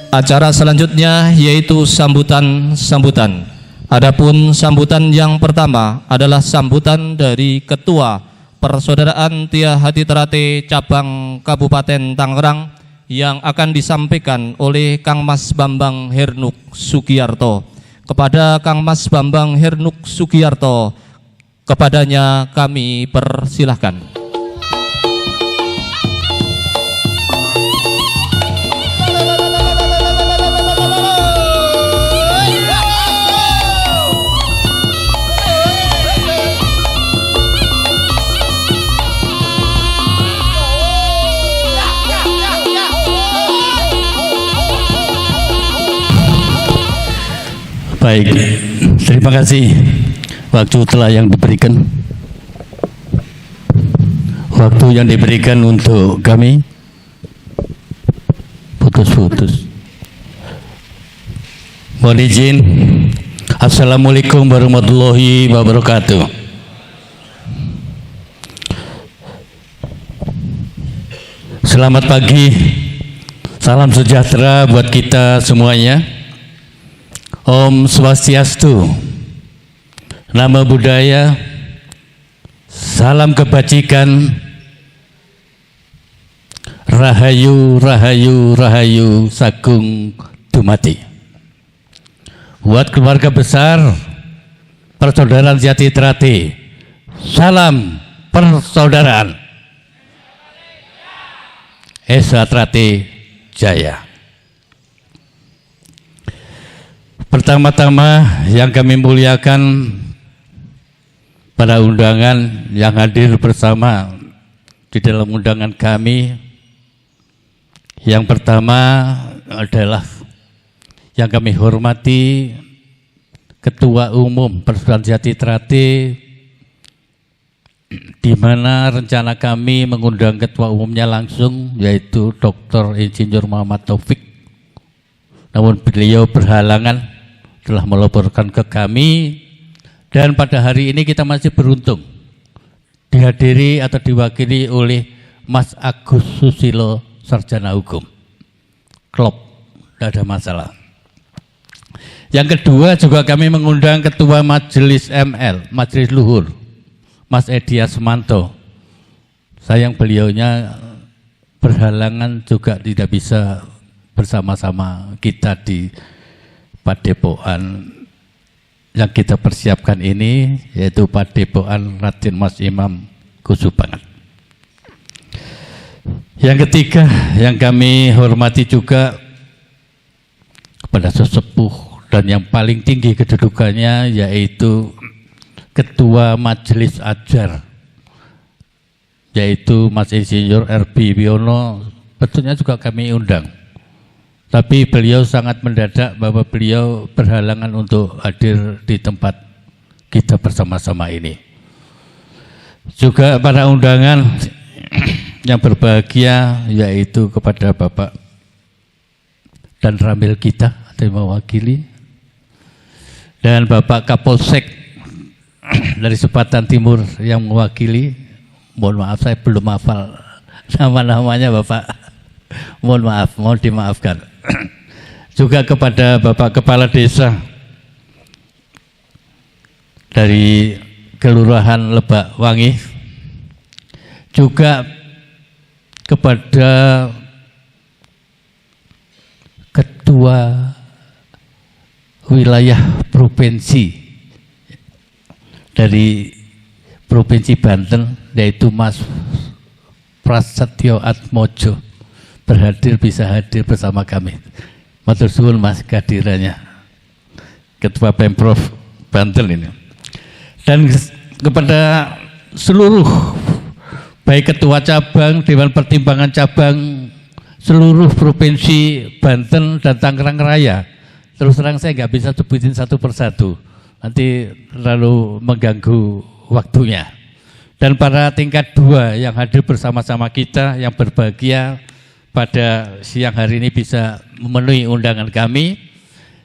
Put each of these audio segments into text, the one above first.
Acara selanjutnya yaitu sambutan. Adapun sambutan yang pertama adalah sambutan dari Ketua Persaudaraan Tia Hati Terate Cabang Kabupaten Tangerang yang akan disampaikan oleh Kang Mas Bambang Hernuk Sugiyarto. Kepada Kang Mas Bambang Hernuk Sugiyarto, kepadanya kami persilahkan. Baik, terima kasih. Waktu telah yang diberikan. Waktu yang diberikan untuk kami putus-putus. Mohon izin. Assalamualaikum warahmatullahi wabarakatuh. Selamat pagi. Salam sejahtera buat kita semuanya. Om Swastiastu, Namo Buddhaya, salam kebajikan, Rahayu, Rahayu, Rahayu, Sagung Dumati. Buat keluarga besar Persaudaraan Jati Terate, salam persaudaraan. Esa Terate Jaya. Pertama-tama yang kami muliakan para undangan yang hadir bersama di dalam undangan kami. Yang pertama adalah yang kami hormati Ketua Umum Persaudaraan Jati Terate, di mana rencana kami mengundang Ketua Umumnya langsung, yaitu Dr. Insinyur Muhammad Taufik. Namun beliau berhalangan, telah melaporkan ke kami, dan pada hari ini kita masih beruntung dihadiri atau diwakili oleh Mas Agus Susilo, Sarjana Hukum. Klop, tidak ada masalah. Yang kedua juga kami mengundang Ketua Majelis ML, Majelis Luhur, Mas Edi Asmanto. Sayang beliaunya berhalangan, juga tidak bisa bersama-sama kita di Padepokan yang kita persiapkan ini, yaitu Padepokan Raden Mas Imam Kusubangan. Yang ketiga yang kami hormati juga kepada sesepuh dan yang paling tinggi kedudukannya, yaitu Ketua Majelis Ajar, yaitu Mas Insinyur R.B. Wiono. Betulnya juga kami undang, tapi beliau sangat mendadak bahwa beliau berhalangan untuk hadir di tempat kita bersama-sama ini. Juga para undangan yang berbahagia, yaitu kepada Bapak dan Ramil kita yang mewakili, dan Bapak Kapolsek dari Sepatan Timur yang mewakili. Mohon maaf, saya belum hafal nama-namanya Bapak. Mohon maaf, mohon dimaafkan. Juga kepada Bapak Kepala Desa dari Kelurahan Lebak Wangi, juga kepada Ketua Wilayah Provinsi dari Provinsi Banten, yaitu Mas Prasetyo Atmojo, bisa hadir bersama kami. Matur suwun Mas kehadirannya, Ketua Pemprov Banten ini. Dan kepada seluruh baik Ketua Cabang, Dewan Pertimbangan Cabang, seluruh Provinsi Banten dan Tangerang Raya. Terus terang saya nggak bisa sebutin satu persatu, nanti terlalu mengganggu waktunya. Dan para tingkat 2 yang hadir bersama-sama kita, yang berbahagia pada siang hari ini bisa memenuhi undangan kami.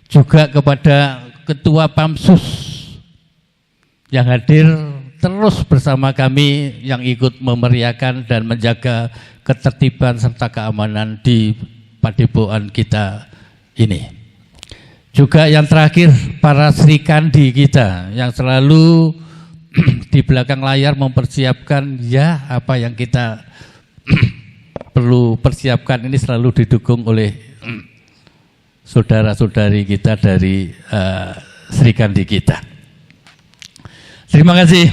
Juga kepada Ketua Pamsus yang hadir terus bersama kami, yang ikut memeriahkan dan menjaga ketertiban serta keamanan di Padepokan kita ini. Juga yang terakhir, para Sri Kandi kita yang selalu di belakang layar mempersiapkan ya apa yang kita perlu persiapkan, ini selalu didukung oleh saudara-saudari kita dari Sri Kandi kita. Terima kasih.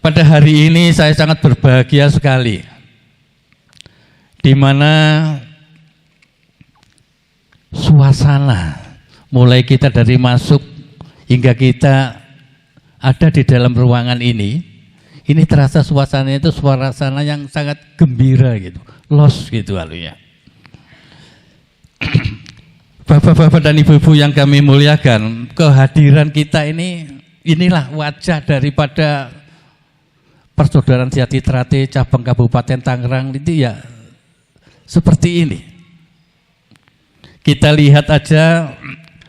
Pada hari ini saya sangat berbahagia sekali, di mana suasana mulai kita dari masuk hingga kita ada di dalam ruangan ini terasa suasananya itu suasana yang sangat gembira gitu, los gitu alunya. Bapak-bapak dan ibu-ibu yang kami muliakan, kehadiran kita inilah wajah daripada Persaudaraan Jati Trate cabang Kabupaten Tangerang itu ya seperti ini. Kita lihat aja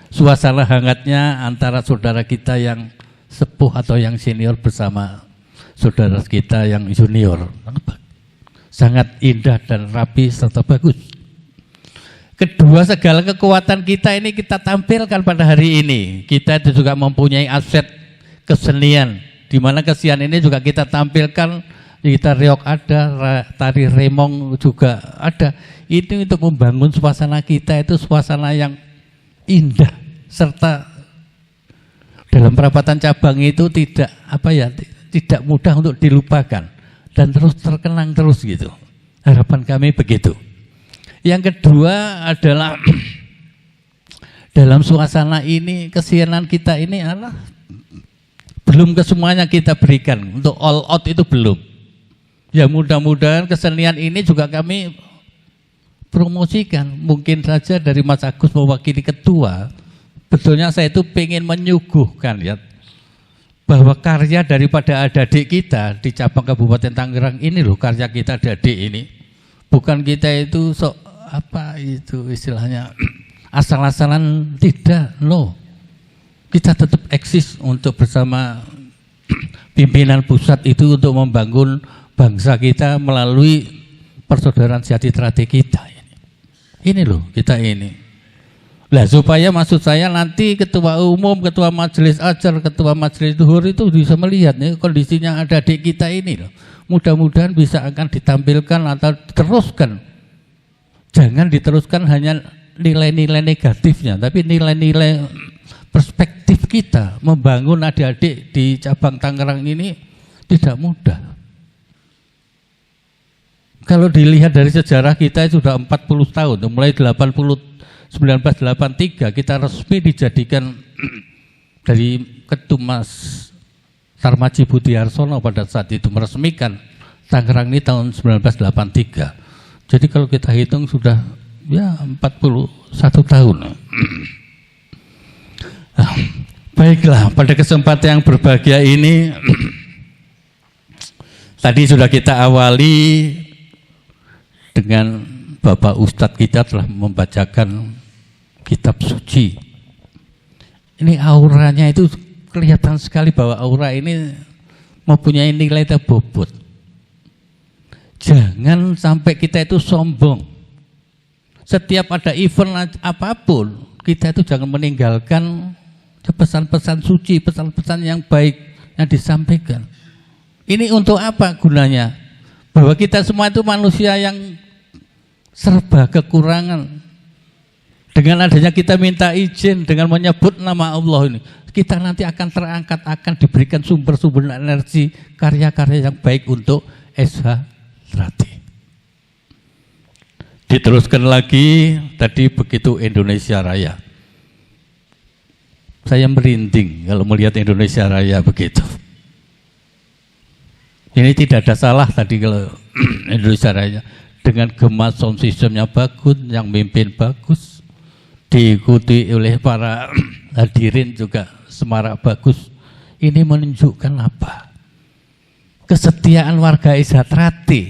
suasana hangatnya antara saudara kita yang sepuh atau yang senior bersama saudara kita yang junior. Sangat indah dan rapi serta bagus. Kedua, segala kekuatan kita ini kita tampilkan pada hari ini. Kita itu juga mempunyai aset kesenian, di mana kesenian ini juga kita tampilkan. Kita reok ada, tari remong juga ada. Itu untuk membangun suasana kita itu suasana yang indah, serta dalam perapatan cabang itu tidak mudah untuk dilupakan dan terus terkenang terus gitu. Harapan kami begitu. Yang kedua adalah dalam suasana ini kesenian kita ini adalah belum kesemuanya kita berikan, untuk all out itu belum. Ya mudah-mudahan kesenian ini juga kami promosikan. Mungkin saja dari Mas Agus mewakili ketua, betulnya saya itu pengen menyuguhkan ya, bahwa karya daripada adik-adik kita di cabang Kabupaten Tangerang ini loh, karya kita adik-adik ini. Bukan kita itu sok apa itu istilahnya asal-asalan, tidak, no. Kita tetap eksis untuk bersama pimpinan pusat itu untuk membangun bangsa kita melalui Persaudaraan Jati Trate kita. Ini loh kita ini. Lah supaya maksud saya nanti ketua umum, ketua majelis ajar, ketua majelis duhur itu bisa melihat nih kondisinya ada adik kita ini loh. Mudah-mudahan bisa akan ditampilkan atau teruskan. Jangan diteruskan hanya nilai-nilai negatifnya, tapi nilai-nilai perspektif kita membangun adik-adik di cabang Tangerang ini tidak mudah. Kalau dilihat dari sejarah kita sudah 40 tahun, mulai 1983 kita resmi dijadikan dari Ketumas Sarmaji Budiarsono pada saat itu meresmikan Tangerang ini tahun 1983. Jadi kalau kita hitung sudah ya 41 tahun. Baiklah, pada kesempatan yang berbahagia ini tadi sudah kita awali dengan Bapak Ustadz kita telah membacakan kitab suci. Ini auranya itu kelihatan sekali bahwa aura ini mempunyai nilai terbobot. Jangan sampai kita itu sombong. Setiap ada event apapun, kita itu jangan meninggalkan pesan-pesan suci, pesan-pesan yang baik yang disampaikan. Ini untuk apa gunanya? Bahwa kita semua itu manusia yang serba kekurangan. Dengan adanya kita minta izin dengan menyebut nama Allah ini, kita nanti akan terangkat, akan diberikan sumber-sumber energi, karya-karya yang baik untuk SH Trate. Diteruskan lagi tadi begitu Indonesia Raya. Saya merinding kalau melihat Indonesia Raya begitu. Ini tidak ada salah tadi kalau Indonesia Raya. Dengan gemas sound systemnya bagus, yang mimpin bagus, diikuti oleh para hadirin juga semarak bagus. Ini menunjukkan apa? Kesetiaan warga SH Trate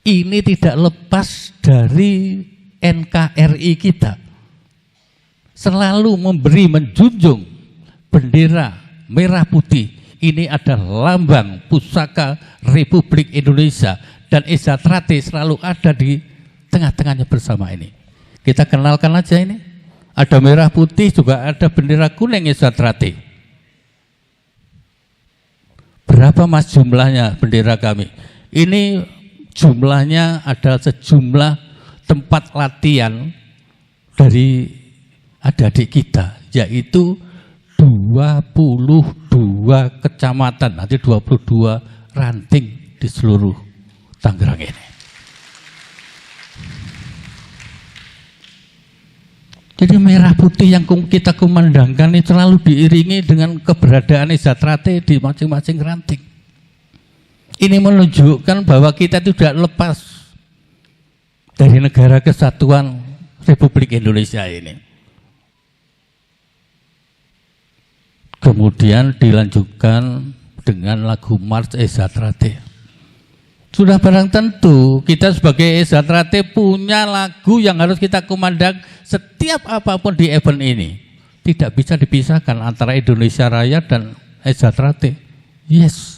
ini tidak lepas dari NKRI kita. Selalu memberi, menjunjung bendera merah putih. Ini adalah lambang pusaka Republik Indonesia. Dan SH Trate selalu ada di tengah-tengahnya bersama ini. Kita kenalkan aja ini. Ada merah putih, juga ada bendera kuning Esatrate. Berapa Mas jumlahnya bendera kami? Ini jumlahnya adalah sejumlah tempat latihan dari adik-adik kita, yaitu 22 kecamatan, nanti 22 ranting di seluruh Tangerang ini. Jadi merah putih yang kita kumandangkan itu selalu diiringi dengan keberadaan Esatrate di masing-masing ranting. Ini menunjukkan bahwa kita tidak lepas dari negara kesatuan Republik Indonesia ini. Kemudian dilanjutkan dengan lagu Mars Esatrate. Sudah barang tentu kita sebagai Esatrate punya lagu yang harus kita kumandang setiap apapun di event ini. Tidak bisa dipisahkan antara Indonesia Raya dan Esatrate. Yes.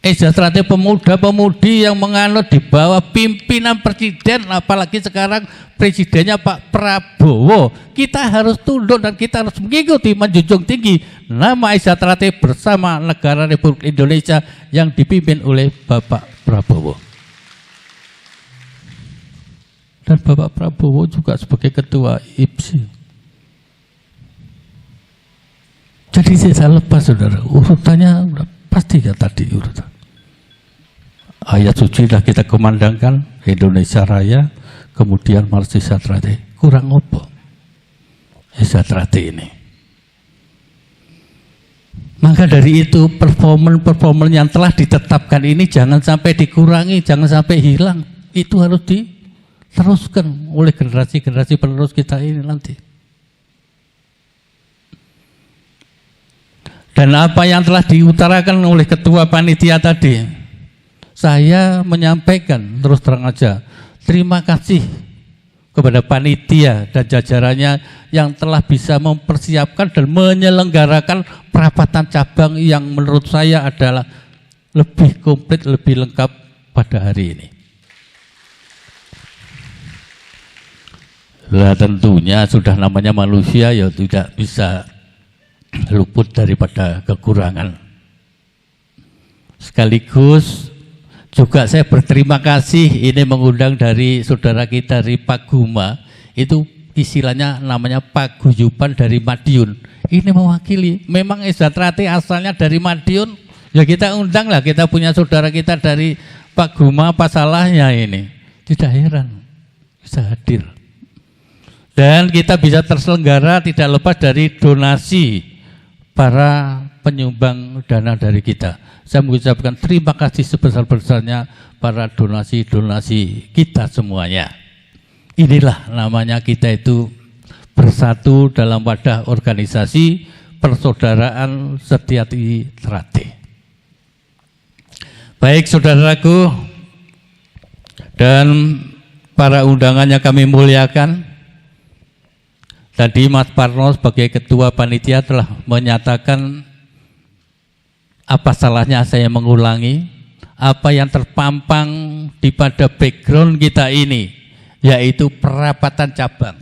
Esatrate pemuda-pemudi yang menganut di bawah pimpinan presiden, apalagi sekarang presidennya Pak Prabowo. Kita harus tunduk dan kita harus mengikuti, menjunjung tinggi nama Esatrate bersama negara Republik Indonesia yang dipimpin oleh Bapak Prabowo. Dan Bapak Prabowo juga sebagai ketua IPSI. Jadi saya lepas, saudara, urutannya pasti ya tadi urutan. Ayat suci dah kita kumandangkan, Indonesia Raya, kemudian Mars Esatrate. Kurang apa Esatrate ini? Maka dari itu performan yang telah ditetapkan ini jangan sampai dikurangi, jangan sampai hilang. Itu harus diteruskan oleh generasi-generasi penerus kita ini nanti. Dan apa yang telah diutarakan oleh ketua panitia tadi, saya menyampaikan terus terang aja, terima kasih kepada panitia dan jajarannya yang telah bisa mempersiapkan dan menyelenggarakan perapatan cabang yang menurut saya adalah lebih komplit, lebih lengkap pada hari ini. Nah, tentunya sudah namanya manusia ya tidak bisa luput daripada kekurangan. Sekaligus juga saya berterima kasih ini mengundang dari saudara kita dari Paguma, itu istilahnya namanya paguyuban dari Madiun. Ini mewakili, memang Esatrate asalnya dari Madiun, ya kita undang lah, kita punya saudara kita dari Paguma, apa salahnya ini? Tidak heran bisa hadir. Dan kita bisa terselenggara tidak lepas dari donasi para penyumbang dana dari kita. Saya mengucapkan terima kasih sebesar-besarnya para donasi-donasi kita semuanya. Inilah namanya kita itu bersatu dalam wadah organisasi Persaudaraan Setyati-Trate. Baik saudaraku dan para undangannya kami muliakan. Tadi Mas Parno sebagai ketua panitia telah menyatakan apa salahnya saya mengulangi apa yang terpampang di pada background kita ini, yaitu perapatan cabang.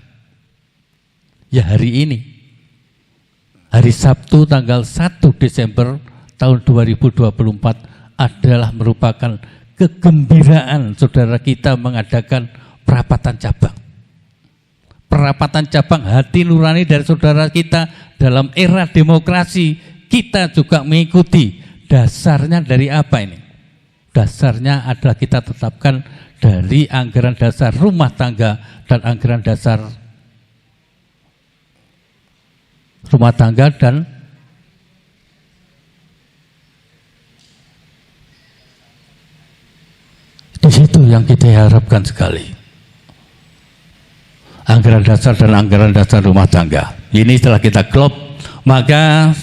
Ya hari ini, hari Sabtu tanggal 1 Desember tahun 2024 adalah merupakan kegembiraan saudara kita mengadakan perapatan cabang. Perapatan cabang hati nurani dari saudara kita dalam era demokrasi, kita juga mengikuti. Dasarnya dari apa ini? Dasarnya adalah kita tetapkan dari anggaran dasar rumah tangga dan anggaran dasar rumah tangga dan di situ yang kita harapkan sekali. Anggaran dasar dan anggaran dasar rumah tangga. Ini setelah kita klop, maka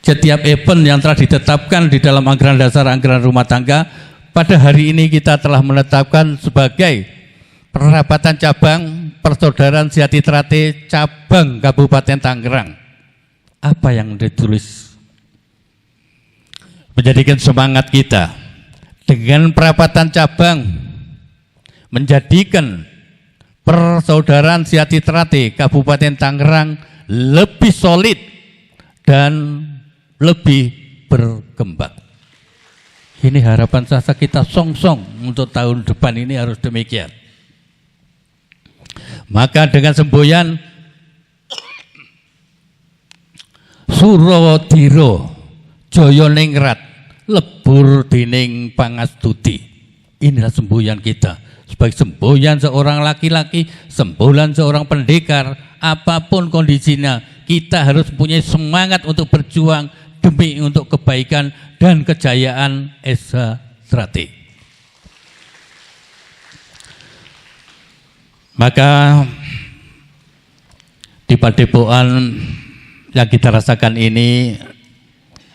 setiap event yang telah ditetapkan di dalam anggaran dasar anggaran rumah tangga, pada hari ini kita telah menetapkan sebagai perapatan cabang Persaudaraan Setyati-Trate cabang Kabupaten Tangerang. Apa yang ditulis? Menjadikan semangat kita dengan perapatan cabang menjadikan Persaudaraan Sehati Trate Kabupaten Tangerang lebih solid dan lebih berkembang. Ini harapan saya, kita song-song untuk tahun depan ini harus demikian. Maka dengan semboyan Surodiro Joyo Ningrat lebur dining pangastuti. Inilah semboyan kita. Sebagai semboyan seorang laki-laki, semboyan seorang pendekar, apapun kondisinya, kita harus punya semangat untuk berjuang demi untuk kebaikan dan kejayaan SH Trate. Maka di padepokan yang kita rasakan ini,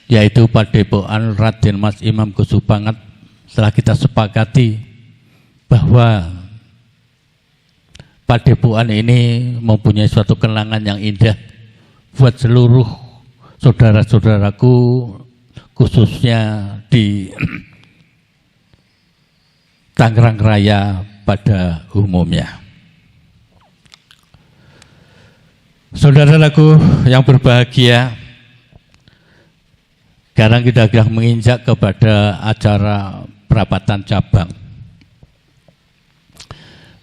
yaitu padepokan Raden Mas Imam Kusupangat, setelah kita sepakati bahwa padepokan ini mempunyai suatu kenangan yang indah buat seluruh saudara-saudaraku, khususnya di Tangerang Raya pada umumnya. Saudaraku yang berbahagia, sekarang kita sudah menginjak kepada acara perapatan cabang.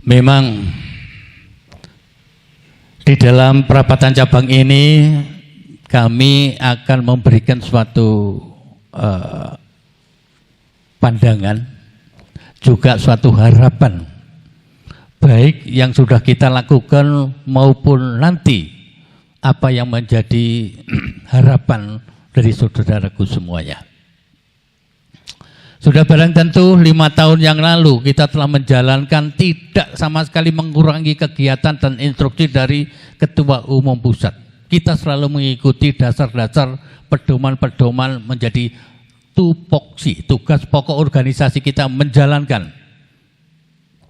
Memang di dalam perapatan cabang ini kami akan memberikan suatu pandangan, juga suatu harapan, baik yang sudah kita lakukan maupun nanti apa yang menjadi harapan dari saudaraku semuanya. Sudah barang tentu 5 tahun yang lalu kita telah menjalankan tidak sama sekali mengurangi kegiatan dan instruksi dari Ketua Umum Pusat. Kita selalu mengikuti dasar-dasar pedoman-pedoman menjadi tupoksi, tugas pokok organisasi kita menjalankan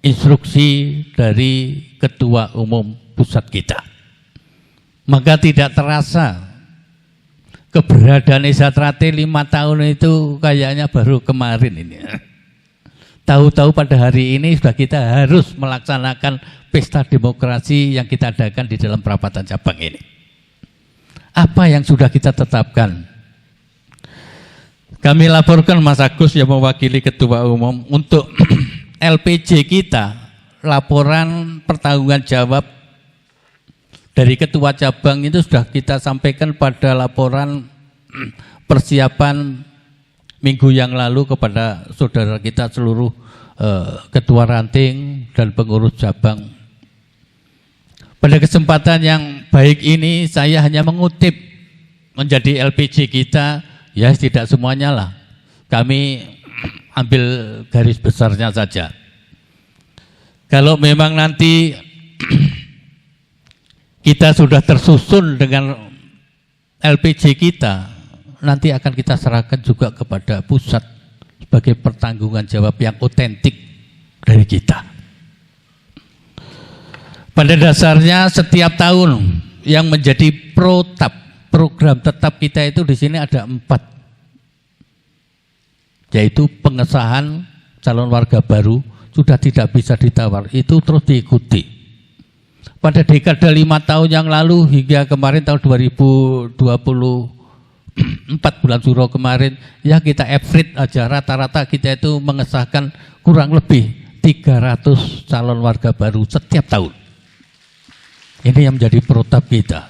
instruksi dari Ketua Umum Pusat kita. Maka tidak terasa keberadaan SH Trate 5 tahun itu kayaknya baru kemarin ini. Tahu-tahu pada hari ini sudah kita harus melaksanakan pesta demokrasi yang kita adakan di dalam perapatan cabang ini. Apa yang sudah kita tetapkan? Kami laporkan Mas Agus yang mewakili Ketua Umum untuk LPJ kita, laporan pertanggungan jawab dari Ketua Cabang itu sudah kita sampaikan pada laporan persiapan minggu yang lalu kepada saudara kita seluruh Ketua Ranting dan pengurus cabang. Pada kesempatan yang baik ini saya hanya mengutip menjadi LPJ kita, ya tidak semuanya lah. Kami ambil garis besarnya saja. Kalau memang nanti kita sudah tersusun dengan LPJ kita, nanti akan kita serahkan juga kepada pusat sebagai pertanggungan jawab yang otentik dari kita. Pada dasarnya setiap tahun yang menjadi program tetap kita itu di sini ada 4, yaitu pengesahan calon warga baru sudah tidak bisa ditawar, itu terus diikuti. Pada dekade 5 tahun yang lalu hingga kemarin tahun 2024 bulan Suro kemarin, ya kita average aja, rata-rata kita itu mengesahkan kurang lebih 300 calon warga baru setiap tahun. Ini yang menjadi protap kita.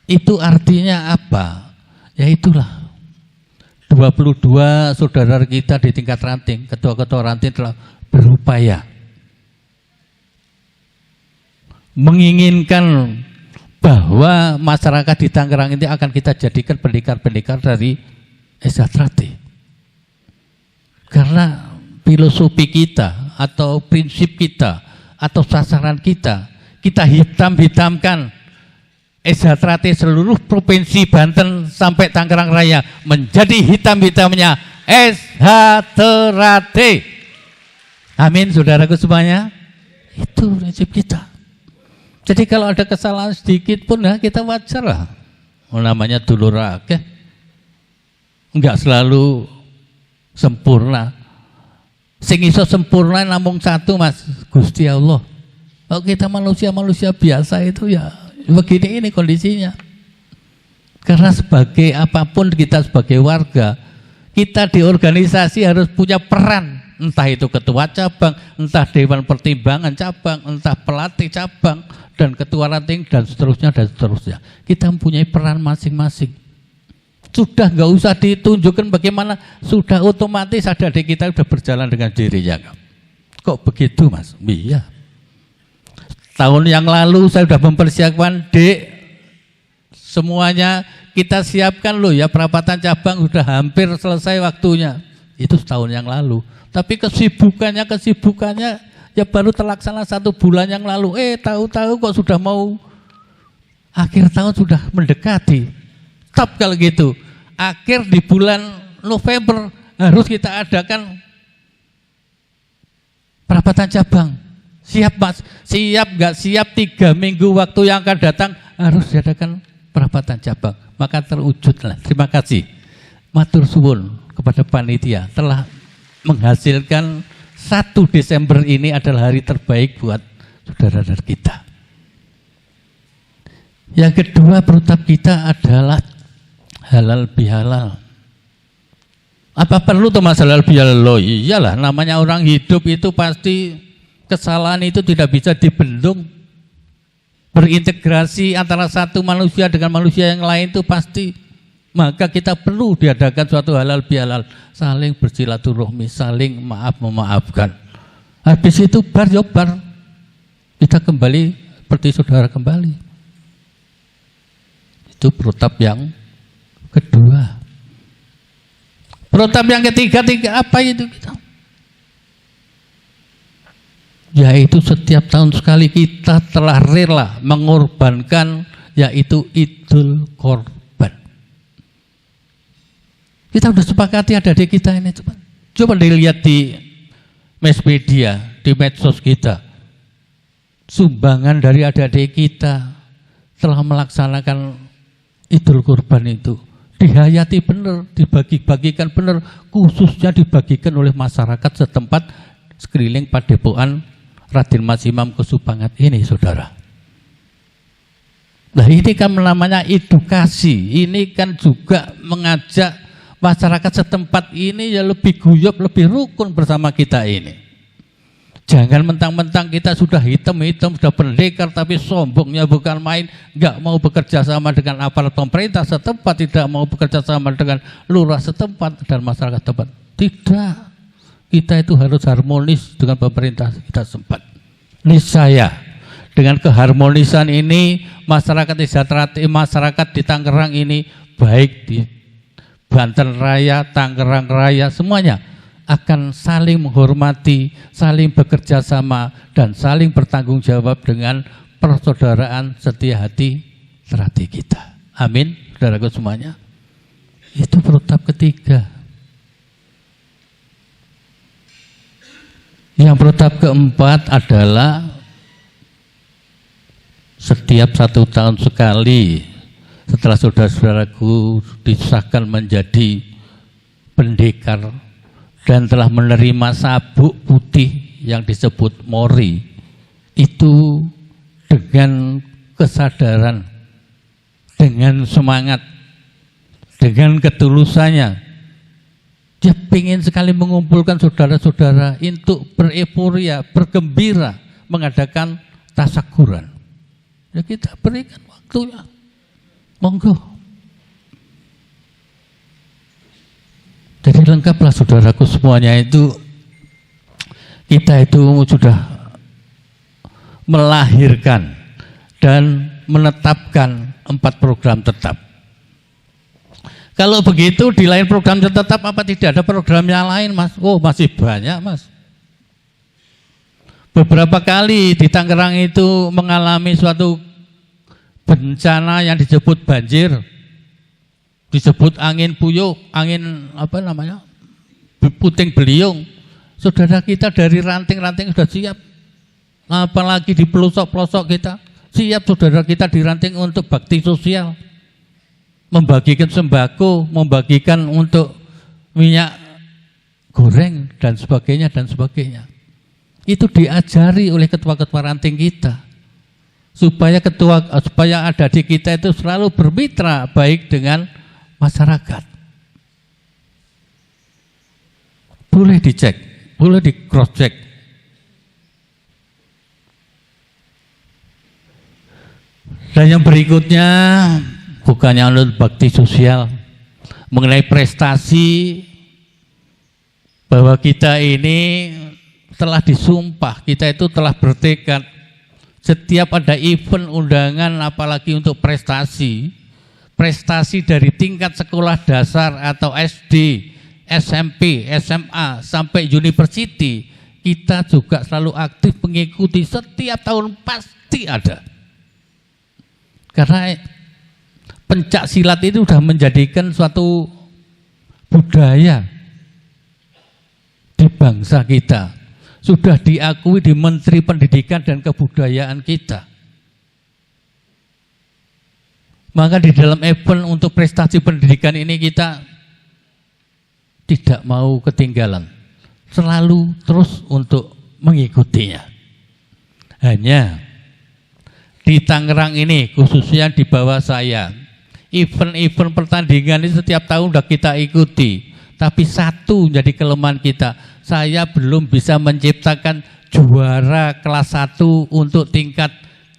Itu artinya apa? Ya itulah 22 saudara kita di tingkat ranting, ketua-ketua ranting telah berupaya menginginkan bahwa masyarakat di Tangerang ini akan kita jadikan pendekar-pendekar dari SH Trate. Karena filosofi kita atau prinsip kita atau sasaran kita hitam-hitamkan SH Trate seluruh provinsi Banten sampai Tangerang Raya menjadi hitam-hitamnya SH Trate. Amin, saudaraku semuanya. Itu prinsip kita. Jadi kalau ada kesalahan sedikit pun ya kita wajar lah. Namanya dulur akeh. Enggak selalu sempurna. Sing iso sempurna namung satu, Mas, Gusti Allah. Kalau kita manusia biasa itu ya begini ini kondisinya. Karena sebagai apapun kita sebagai warga, kita di organisasi harus punya peran. Entah itu ketua cabang, entah dewan pertimbangan cabang, entah pelatih cabang, dan ketua ranting, dan seterusnya, dan seterusnya. Kita mempunyai peran masing-masing. Sudah nggak usah ditunjukkan bagaimana, sudah otomatis adik-adik kita sudah berjalan dengan dirinya. Kok begitu, Mas? Iya. Tahun yang lalu saya sudah mempersiapkan, Dek, semuanya kita siapkan loh ya, perapatan cabang sudah hampir selesai waktunya. Itu setahun yang lalu. Tapi kesibukannya ya baru terlaksana 1 bulan yang lalu. Tahu-tahu kok sudah mau akhir tahun, sudah mendekati. Top kalau gitu. Akhir di bulan November harus kita adakan perapatan cabang. Siap, Mas? Siap nggak siap 3 minggu waktu yang akan datang harus diadakan perapatan cabang. Maka terwujudlah. Terima kasih. Matur suwun kepada panitia telah menghasilkan 1 Desember ini adalah hari terbaik buat saudara-saudara kita. Yang kedua, protap kita adalah halal bihalal. Apa perlu tuh masalah halal bihalal? Loh, iyalah, namanya orang hidup itu pasti kesalahan itu tidak bisa dibendung. Berintegrasi antara satu manusia dengan manusia yang lain itu pasti. Maka kita perlu diadakan suatu halal bihalal, saling bersilaturahmi, saling memaafkan. Habis itu bar, kita kembali seperti saudara kembali. Itu protap yang kedua. Protap yang ketiga apa itu kita? Yaitu setiap tahun sekali kita telah rela mengorbankan, yaitu Idul Korban. Kita sudah sepakati adik-adik kita ini. Coba dilihat di mass media, di medsos kita. Sumbangan dari adik-adik kita telah melaksanakan Idul Kurban itu. Dihayati benar, dibagi-bagikan benar, khususnya dibagikan oleh masyarakat setempat sekeliling Padepokan Raden Mas Imam Kesubangat ini, saudara. Nah, ini kan namanya edukasi, ini kan juga mengajak masyarakat setempat ini ya lebih guyup, lebih rukun bersama kita ini. Jangan mentang-mentang kita sudah hitam-hitam, sudah pendekar, tapi sombongnya bukan main, nggak mau bekerja sama dengan aparat pemerintah setempat, tidak mau bekerja sama dengan lurah setempat dan masyarakat setempat. Tidak, kita itu harus harmonis dengan pemerintah kita setempat. Niscaya dengan keharmonisan ini masyarakat di Tangerang ini, baik di Banten Raya, Tangerang Raya, semuanya akan saling menghormati, saling bekerja sama, dan saling bertanggung jawab dengan persaudaraan setia hati terhati kita. Amin, saudaraku semuanya. Itu protap ketiga. Yang protap keempat adalah setiap 1 tahun sekali setelah saudara-saudaraku disahkan menjadi pendekar dan telah menerima sabuk putih yang disebut mori, itu dengan kesadaran, dengan semangat, dengan ketulusannya, dia ingin sekali mengumpulkan saudara-saudara untuk bereforia, bergembira, mengadakan tasyakuran. Ya, kita berikan waktunya. Monggo. Jadi lengkaplah saudaraku semuanya itu, kita itu sudah melahirkan dan menetapkan 4 program tetap. Kalau begitu di lain program tetap, apa tidak ada program yang lain, Mas? Oh, masih banyak, Mas. Beberapa kali di Tangerang itu mengalami suatu bencana yang disebut banjir, disebut angin puyuh, angin apa namanya, puting beliung. Saudara kita dari ranting-ranting sudah siap, apalagi di pelosok-pelosok kita siap. Saudara kita di ranting untuk bakti sosial, membagikan sembako, membagikan untuk minyak goreng dan sebagainya dan sebagainya. Itu diajari oleh ketua-ketua ranting kita supaya adik kita itu selalu bermitra baik dengan masyarakat. Boleh dicek, boleh di cross check. Dan yang berikutnya bukannya untuk bakti sosial, mengenai prestasi, bahwa kita ini telah disumpah, kita itu telah bertekad setiap ada event undangan apalagi untuk prestasi dari tingkat sekolah dasar atau SD, SMP, SMA sampai university, kita juga selalu aktif mengikuti, setiap tahun pasti ada. Karena pencak silat itu sudah menjadikan suatu budaya di bangsa kita, sudah diakui di Menteri Pendidikan dan Kebudayaan kita. Maka di dalam event untuk prestasi pendidikan ini kita tidak mau ketinggalan, selalu terus untuk mengikutinya. Hanya di Tangerang ini, khususnya di bawah saya, event-event pertandingan ini setiap tahun sudah kita ikuti. Tapi satu jadi kelemahan kita, saya belum bisa menciptakan juara kelas 1 untuk tingkat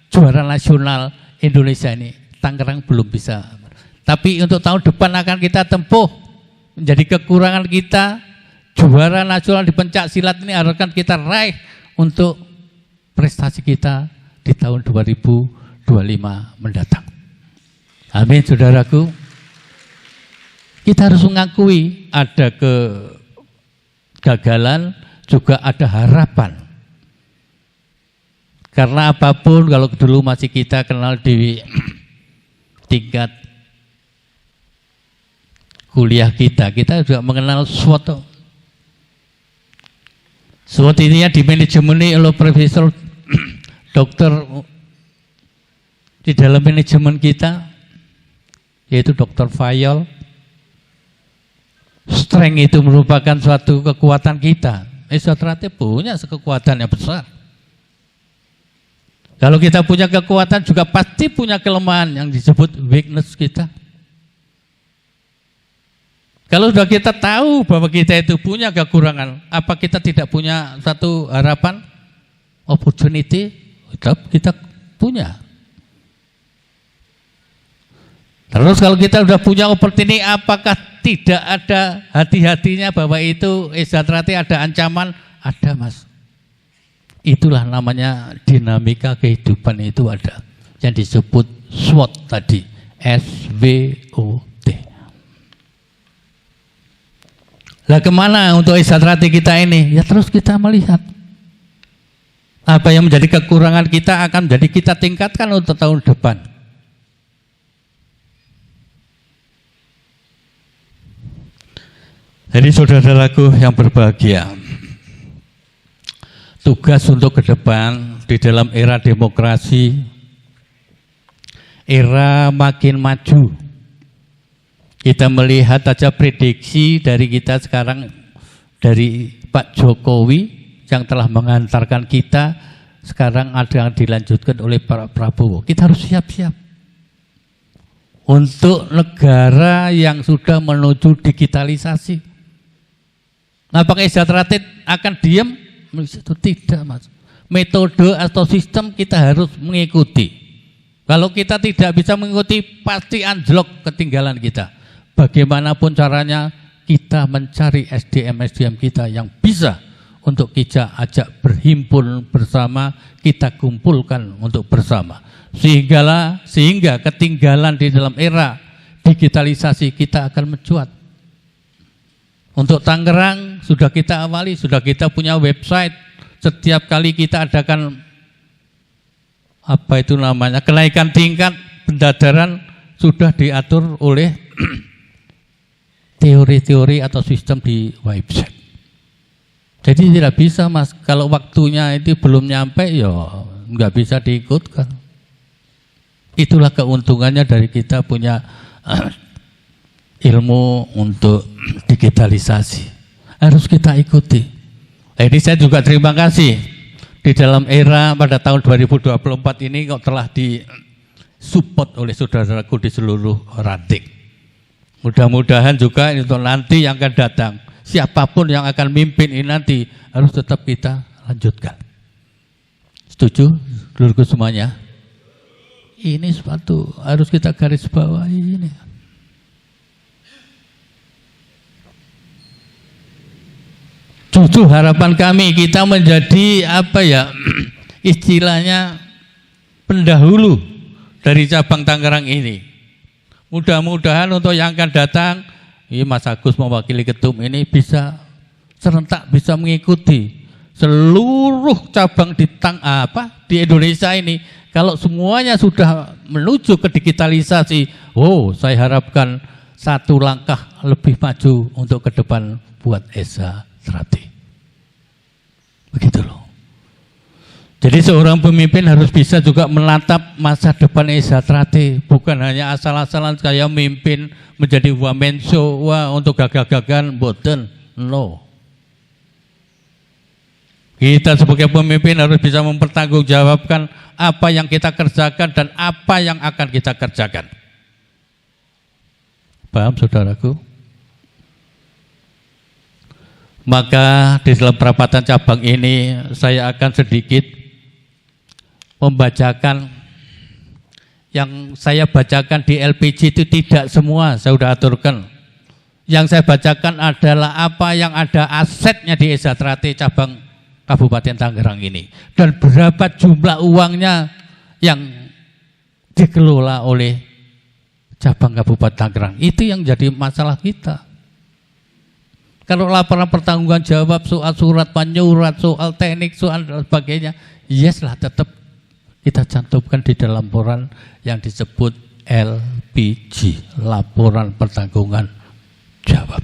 juara nasional Indonesia ini. Tangerang belum bisa. Tapi untuk tahun depan akan kita tempuh. Menjadi kekurangan kita, juara nasional di pencak silat ini akan kita raih untuk prestasi kita di tahun 2025 mendatang. Amin, saudaraku. Kita harus mengakui ada kegagalan, juga ada harapan. Karena apapun, kalau dulu masih kita kenal di tingkat kuliah kita juga mengenal SWOT. SWOT ini di manajemen oleh Profesor Dokter di dalam manajemen kita, yaitu Dr. Fayol. Strength itu merupakan suatu kekuatan kita. Esoterate punya kekuatan yang besar. Kalau kita punya kekuatan juga pasti punya kelemahan yang disebut weakness kita. Kalau sudah kita tahu bahwa kita itu punya kekurangan, apa kita tidak punya satu harapan, opportunity? Kita punya. Terus kalau kita sudah punya opportunity, apakah tidak ada hati-hatinya bahwa itu esatrate ada ancaman? Ada, Mas. Itulah namanya dinamika kehidupan, itu ada yang disebut SWOT tadi, SWOT. Lah kemana untuk esatrate kita ini? Ya terus kita melihat apa yang menjadi kekurangan kita akan menjadi kita tingkatkan untuk tahun depan. Jadi saudara-saudaraku yang berbahagia, tugas untuk ke depan di dalam era demokrasi, era makin maju. Kita melihat saja prediksi dari kita sekarang, dari Pak Jokowi yang telah mengantarkan kita, sekarang ada yang dilanjutkan oleh Pak Prabowo. Kita harus siap-siap untuk negara yang sudah menuju digitalisasi. Nah, apakah esatrate akan diam? Itu tidak, Mas. Metode atau sistem kita harus mengikuti. Kalau kita tidak bisa mengikuti, pasti anjlok ketinggalan kita. Bagaimanapun caranya, kita mencari SDM kita yang bisa untuk kita ajak berhimpun bersama, kita kumpulkan untuk bersama. Sehingga ketinggalan di dalam era digitalisasi kita akan mencuat. Untuk Tangerang sudah kita awali, sudah kita punya website. Setiap kali kita adakan kenaikan tingkat pendadaran sudah diatur oleh teori-teori atau sistem di website. Jadi tidak bisa, Mas, kalau waktunya itu belum nyampe, ya nggak bisa diikutkan. Itulah keuntungannya dari kita punya ilmu untuk digitalisasi. harus kita ikuti. Ini saya juga terima kasih di dalam era pada tahun 2024 ini kok telah disupport oleh saudara-saudaraku di seluruh ranting. Mudah-mudahan juga untuk nanti yang akan datang, siapapun yang akan mimpin ini nanti harus tetap kita lanjutkan. Setuju, seluruhku semuanya? Ini suatu harus kita garis bawahi ini. Justru harapan kami kita menjadi apa ya istilahnya pendahulu dari cabang Tangerang ini. Mudah-mudahan untuk yang akan datang, ini Mas Agus mewakili ketum ini bisa serentak bisa mengikuti seluruh cabang di Indonesia ini. Kalau semuanya sudah menuju ke digitalisasi, saya harapkan satu langkah lebih maju untuk ke depan buat Esa Trate. Begitu loh. Jadi seorang pemimpin harus bisa juga menatap masa depan Esa Trate, bukan hanya asal-asalan kayak mimpin menjadi woman show, untuk gagah-gagahan, boten, no. Kita sebagai pemimpin harus bisa mempertanggungjawabkan apa yang kita kerjakan dan apa yang akan kita kerjakan. Paham saudaraku? Maka di dalam perapatan cabang ini saya akan sedikit membacakan yang saya bacakan di LPG itu tidak semua saya sudah aturkan. Yang saya bacakan adalah apa yang ada asetnya di Esa Trate cabang Kabupaten Tangerang ini dan berapa jumlah uangnya yang dikelola oleh cabang Kabupaten Tangerang. Itu yang jadi masalah kita. Kalau laporan pertanggungan jawab soal surat penyurat, soal teknik, soal sebagainya, yes lah tetap kita cantumkan di dalam laporan yang disebut LPG, laporan pertanggungan jawab.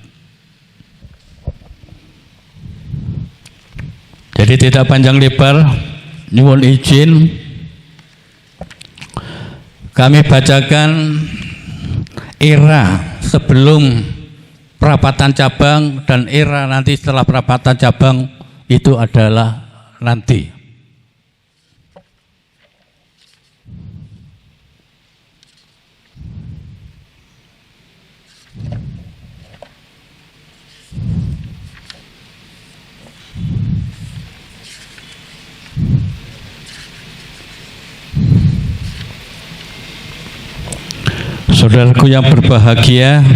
Jadi tidak panjang lebar, nyuwun izin kami bacakan era sebelum perapatan cabang dan era nanti setelah perapatan cabang itu adalah nanti. Saudaraku yang berbahagia,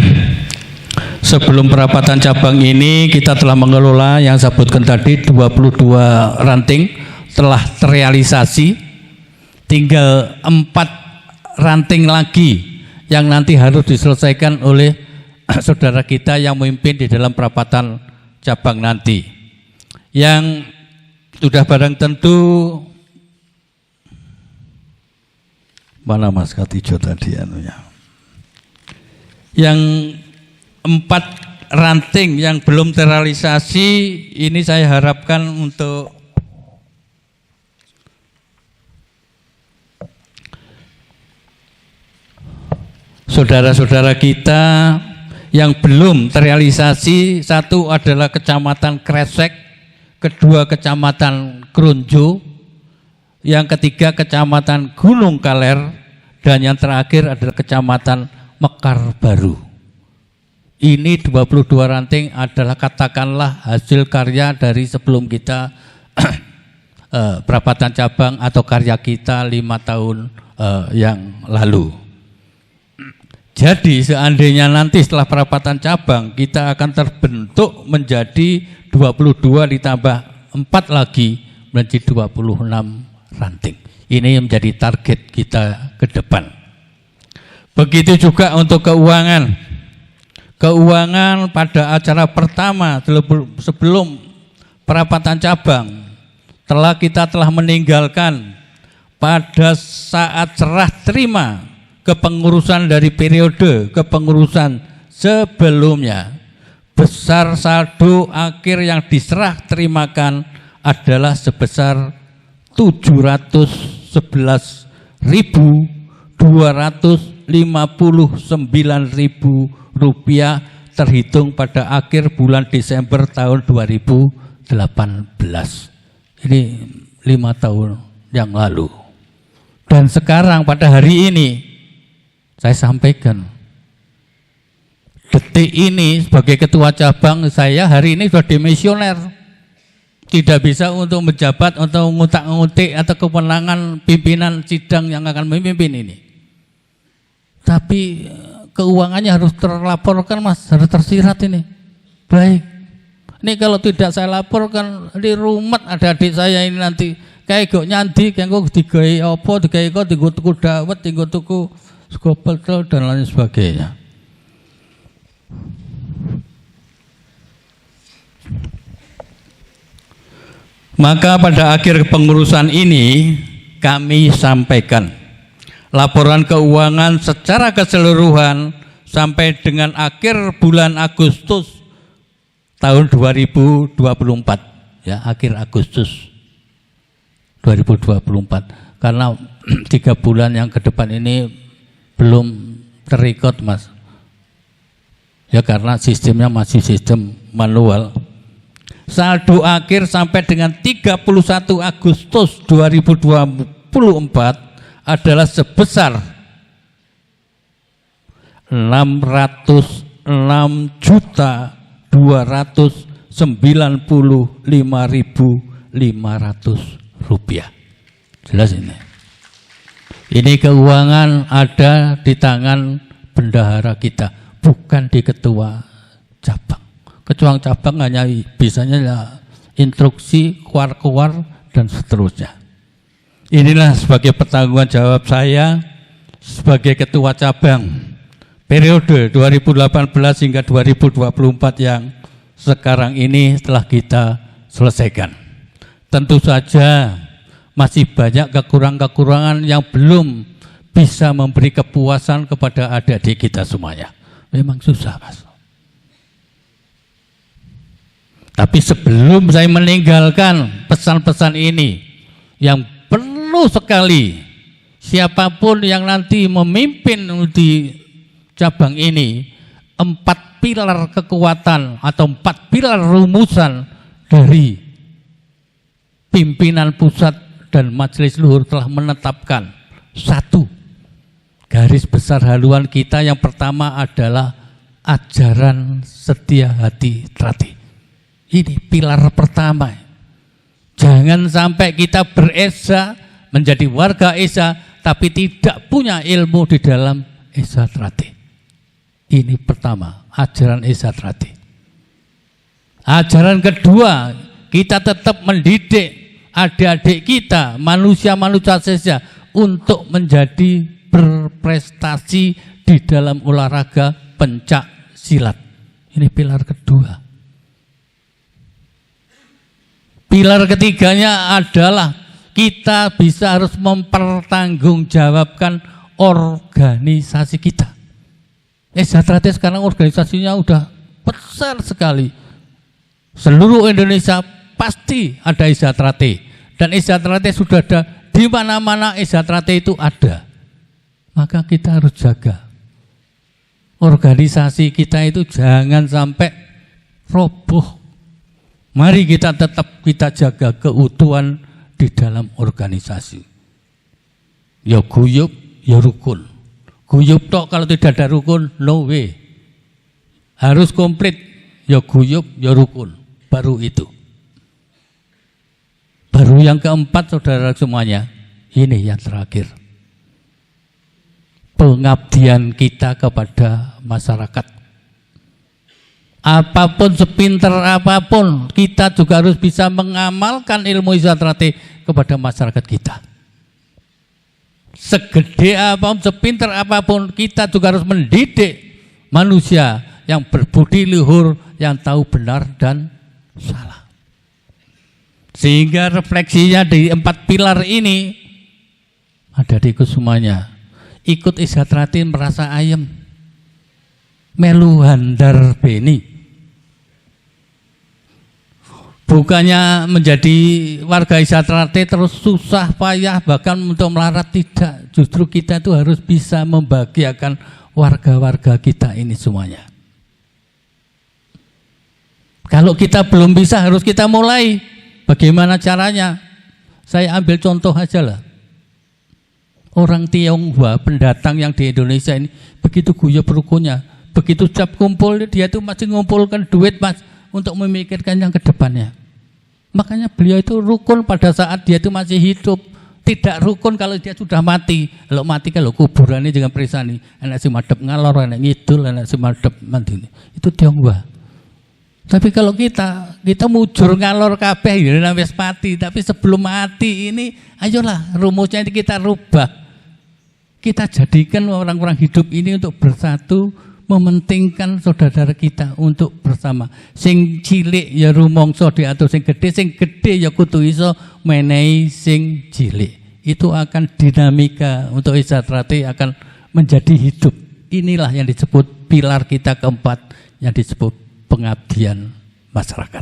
sebelum perapatan cabang ini kita telah mengelola yang saya sebutkan tadi 22 ranting telah terrealisasi, tinggal 4 ranting lagi yang nanti harus diselesaikan oleh saudara kita yang memimpin di dalam perapatan cabang nanti. Yang sudah barang tentu, mana Mas Katijo tadi anunya? Yang 4 ranting yang belum terrealisasi ini saya harapkan untuk saudara-saudara kita yang belum terrealisasi. Satu adalah Kecamatan Kresek, kedua Kecamatan Kronjo, yang ketiga Kecamatan Gunung Kaler, dan yang terakhir adalah Kecamatan Mekar Baru. Ini 22 ranting adalah katakanlah hasil karya dari sebelum kita perapatan cabang atau karya kita 5 tahun yang lalu. Jadi seandainya nanti setelah perapatan cabang kita akan terbentuk menjadi 22 ditambah 4 lagi menjadi 26 ranting. Ini yang menjadi target kita ke depan. Begitu juga untuk keuangan. Keuangan pada acara pertama sebelum perapatan cabang kita telah meninggalkan pada saat serah terima kepengurusan dari periode kepengurusan sebelumnya. Besar saldo akhir yang diserah terimakan adalah sebesar 711.259.000 rupiah terhitung pada akhir bulan Desember tahun 2018. Ini 5 tahun yang lalu. Dan sekarang pada hari ini saya sampaikan, detik ini sebagai ketua cabang saya hari ini sudah demisioner. Tidak bisa untuk menjabat, untuk ngutak-ngutik atau kewenangan pimpinan sidang yang akan memimpin ini. Tapi keuangannya harus terlaporkan, Mas, harus tersirat ini. Baik. Ini kalau tidak saya laporkan, di rumah ada adik saya ini nanti kayak kok nyandi, kayak kok digawe apa, digawe kok tuku dawet, tuku sego petel dan lain sebagainya. Maka pada akhir pengurusan ini kami sampaikan laporan keuangan secara keseluruhan sampai dengan akhir bulan Agustus tahun 2024, ya, akhir Agustus 2024. Karena 3 bulan yang ke depan ini belum terikut, Mas. Ya, karena sistemnya masih sistem manual. Saldo akhir sampai dengan 31 Agustus 2024 adalah sebesar 606.295.500 rupiah. Jelas ini. Ini keuangan ada di tangan bendahara kita, bukan di ketua cabang. Ketua cabang hanya bisanya ya instruksi, keluar dan seterusnya. Inilah sebagai pertanggungan jawab saya sebagai ketua cabang periode 2018 hingga 2024 yang sekarang ini telah kita selesaikan. Tentu saja masih banyak kekurangan-kekurangan yang belum bisa memberi kepuasan kepada adik-adik kita semuanya. Memang susah, Mas. Tapi sebelum saya meninggalkan pesan-pesan ini yang perlu sekali siapapun yang nanti memimpin di cabang ini, 4 pilar kekuatan atau 4 pilar rumusan dari pimpinan pusat dan majelis luhur telah menetapkan. 1, garis besar haluan kita yang pertama adalah ajaran setia hati terati. Ini pilar pertama. Jangan sampai kita beresa menjadi warga Esa tapi tidak punya ilmu di dalam Esa Trate. Ini pertama, ajaran Esa Trate. Ajaran kedua, kita tetap mendidik adik-adik kita, manusia-manusia Esa untuk menjadi berprestasi di dalam olahraga pencak silat. Ini pilar kedua. Pilar ketiganya adalah kita bisa harus mempertanggungjawabkan organisasi kita. Esa Trate sekarang organisasinya udah besar sekali. Seluruh Indonesia pasti ada Esa Trate. Dan Esa Trate sudah ada di mana-mana. Esa Trate itu ada. Maka kita harus jaga. Organisasi kita itu jangan sampai roboh. Mari kita tetap kita jaga keutuhan di dalam organisasi. Ya guyub, ya rukun. Guyub tok kalau tidak ada rukun, no way. Harus komplit, ya guyub, ya rukun. Baru itu. Baru yang keempat, saudara semuanya, ini yang terakhir. Pengabdian kita kepada masyarakat. Apapun, sepinter apapun, kita juga harus bisa mengamalkan ilmu Esa Trate kepada masyarakat kita. Segede apapun, sepinter apapun, kita juga harus mendidik manusia yang berbudi luhur, yang tahu benar dan salah. Sehingga refleksinya di 4 pilar ini ada di semuanya. Ikut Esa Trate merasa ayem, melu handar beni. Bukannya menjadi warga Esa Trate terus susah payah bahkan untuk melarat, tidak. Justru kita itu harus bisa membahagiakan warga-warga kita ini semuanya. Kalau kita belum bisa, harus kita mulai. Bagaimana caranya? Saya ambil contoh aja lah. Orang Tionghoa pendatang yang di Indonesia ini begitu guyub rukunnya, begitu cap kumpul dia tuh masih ngumpulkan duit mas untuk memikirkan yang ke depannya. Makanya beliau itu rukun pada saat dia itu masih hidup, tidak rukun kalau dia sudah mati. Kalau mati kalau kuburannya dengan perisani, anak si madep ngalor, anak ngidul, anak si madep mati. Itu Tionghoa. Tapi kalau kita mujur ngalor kabeh ya wis mati, tapi sebelum mati ini ayolah rumusnya ini kita rubah. Kita jadikan orang-orang hidup ini untuk bersatu, mementingkan saudara kita untuk bersama. Sing cilik ya rumangsa diatur sing gede ya kudu iso menehi sing cilik. Itu akan dinamika untuk Isatrate akan menjadi hidup. Inilah yang disebut pilar kita keempat yang disebut pengabdian masyarakat.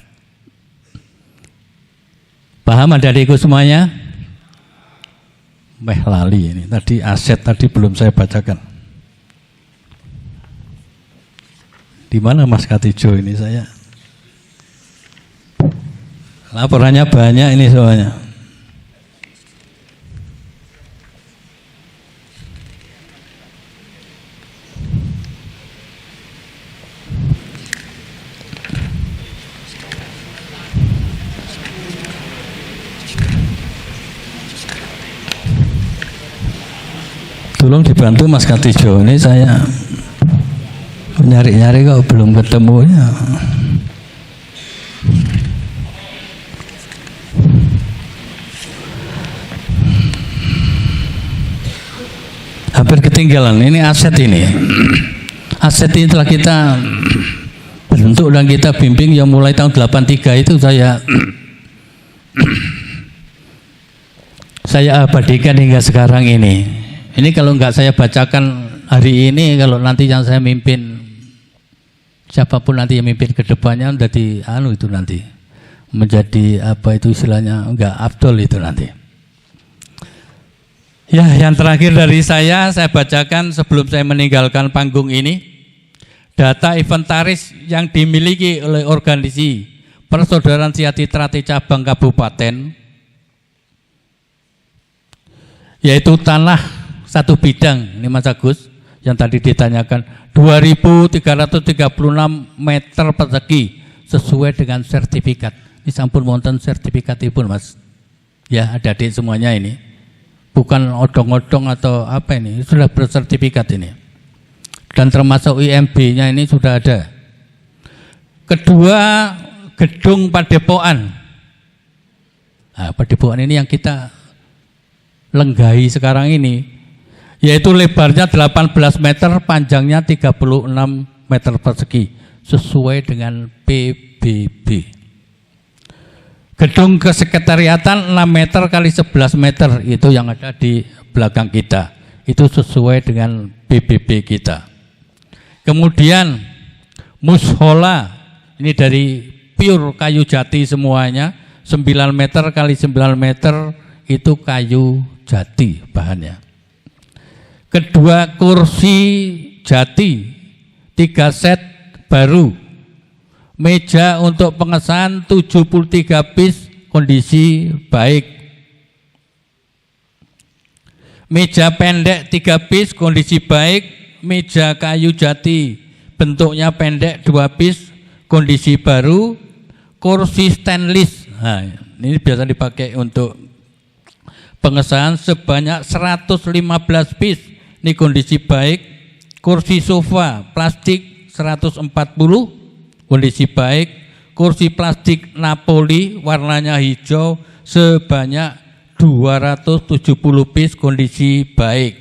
Paham adikku semuanya? Lali ini tadi aset tadi belum saya bacakan. Di mana Mas Katijo ini saya? Laporannya banyak ini soalnya. Tolong dibantu Mas Katijo, ini saya nyari-nyari kok belum ketemunya. Hampir ketinggalan, ini aset ini. Aset ini telah kita bentuk dan kita bimbing yang mulai tahun 83 itu saya abadikan hingga sekarang ini. Ini kalau nggak saya bacakan hari ini, kalau nanti yang saya mimpin, siapapun nanti yang mimpin ke depannya menjadi itu nanti. Menjadi apa itu istilahnya, nggak afdol itu nanti. Ya, yang terakhir dari saya bacakan sebelum saya meninggalkan panggung ini. Data inventaris yang dimiliki oleh organisasi Persaudaraan Sehat-Trate cabang kabupaten, yaitu tanah satu bidang, ini Mas Agus yang tadi ditanyakan 2.336 meter persegi sesuai dengan sertifikat. Ini sampun wonten sertifikatipun Mas. Ya, adik-adik semuanya ini. Bukan odong-odong atau apa ini, sudah bersertifikat ini. Dan termasuk IMB-nya ini sudah ada. Kedua, gedung Padepokan. Nah, Padepokan ini yang kita lenggahi sekarang ini, yaitu lebarnya 18 meter, panjangnya 36 meter persegi, sesuai dengan PBB. Gedung kesekretariatan 6 meter kali 11 meter, itu yang ada di belakang kita, itu sesuai dengan PBB kita. Kemudian mushola, ini dari pure kayu jati semuanya, 9 meter kali 9 meter, itu kayu jati bahannya. Kedua, kursi jati 3 set baru. Meja untuk pengesahan 73 piece kondisi baik. Meja pendek 3 piece kondisi baik. Meja kayu jati bentuknya pendek 2 piece kondisi baru. Kursi stainless, nah, ini biasa dipakai untuk pengesahan sebanyak 115 piece. Ini kondisi baik. Kursi sofa plastik 140 kondisi baik. Kursi plastik Napoli warnanya hijau sebanyak 270 piece kondisi baik.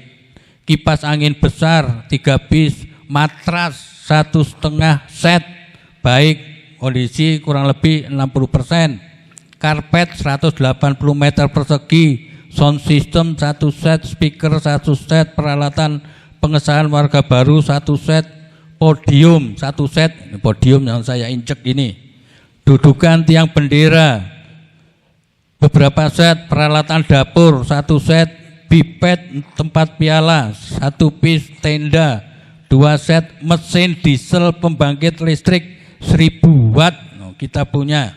Kipas angin besar 3 piece. Matras 1,5 set baik, kondisi kurang lebih 60%. Karpet 180 meter persegi. Sound system 1 set, speaker 1 set, peralatan pengesahan warga baru 1 set, podium 1 set, podium yang saya injek ini, dudukan tiang bendera beberapa set, peralatan dapur 1 set, pipet tempat piala 1 piece, tenda 2 set, mesin diesel pembangkit listrik 1000 watt, kita punya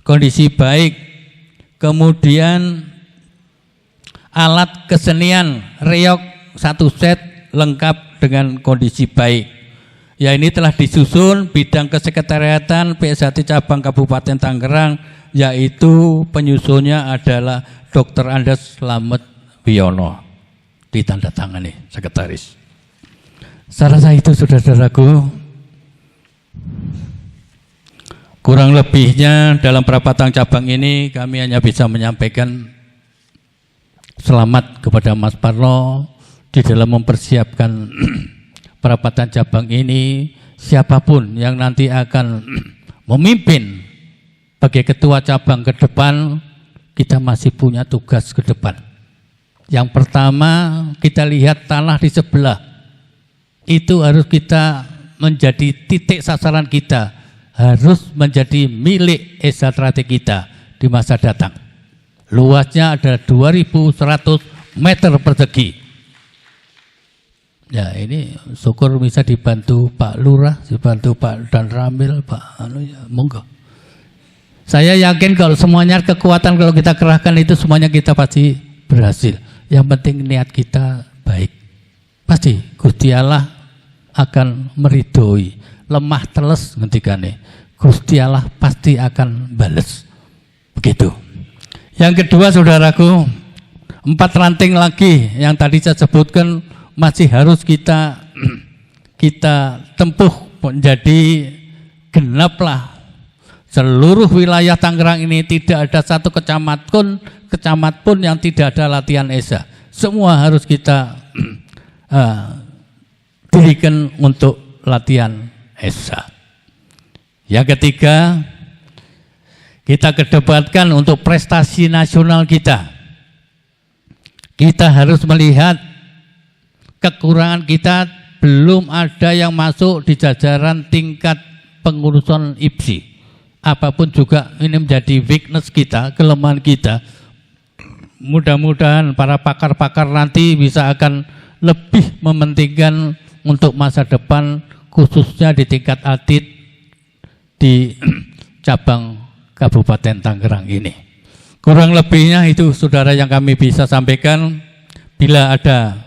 kondisi baik, kemudian alat kesenian reog 1 set lengkap dengan kondisi baik. Ya, ini telah disusun bidang kesekretariatan PSHT cabang Kabupaten Tangerang, yaitu penyusunnya adalah Dr. Andes Slamet Wiono, ditandatangani sekretaris. Saya rasa itu saudara-saudaraku. Kurang lebihnya dalam perapatan cabang ini kami hanya bisa menyampaikan selamat kepada Mas Parno di dalam mempersiapkan perapatan cabang ini. Siapapun yang nanti akan memimpin sebagai ketua cabang ke depan, kita masih punya tugas ke depan. Yang pertama, kita lihat tanah di sebelah. Itu harus kita menjadi titik sasaran kita, harus menjadi milik Esa Trate kita di masa datang. Luasnya adalah 2.100 meter persegi. Ya, ini syukur bisa dibantu Pak Lurah, dibantu Pak Dan Ramil, Pak monggo. Saya yakin kalau semuanya kekuatan kalau kita kerahkan itu semuanya kita pasti berhasil. Yang penting niat kita baik. Pasti Gusti Allah akan meridhoi. Lemah teles ngendikane, Gusti Allah pasti akan bales. Begitu. Yang kedua, saudaraku, 4 ranting lagi yang tadi saya sebutkan masih harus kita tempuh menjadi genaplah. Seluruh wilayah Tangerang ini tidak ada satu kecamatan pun yang tidak ada latihan ESA. Semua harus kita dirikan untuk latihan ESA. Yang ketiga, kita kedepankan untuk prestasi nasional kita. Kita harus melihat kekurangan kita, belum ada yang masuk di jajaran tingkat pengurusan IPSI. Apapun juga ini menjadi weakness kita, kelemahan kita. Mudah-mudahan para pakar-pakar nanti bisa akan lebih mementingkan untuk masa depan, khususnya di tingkat atlet di cabang Kabupaten Tangerang ini. Kurang lebihnya itu saudara yang kami bisa sampaikan. Bila ada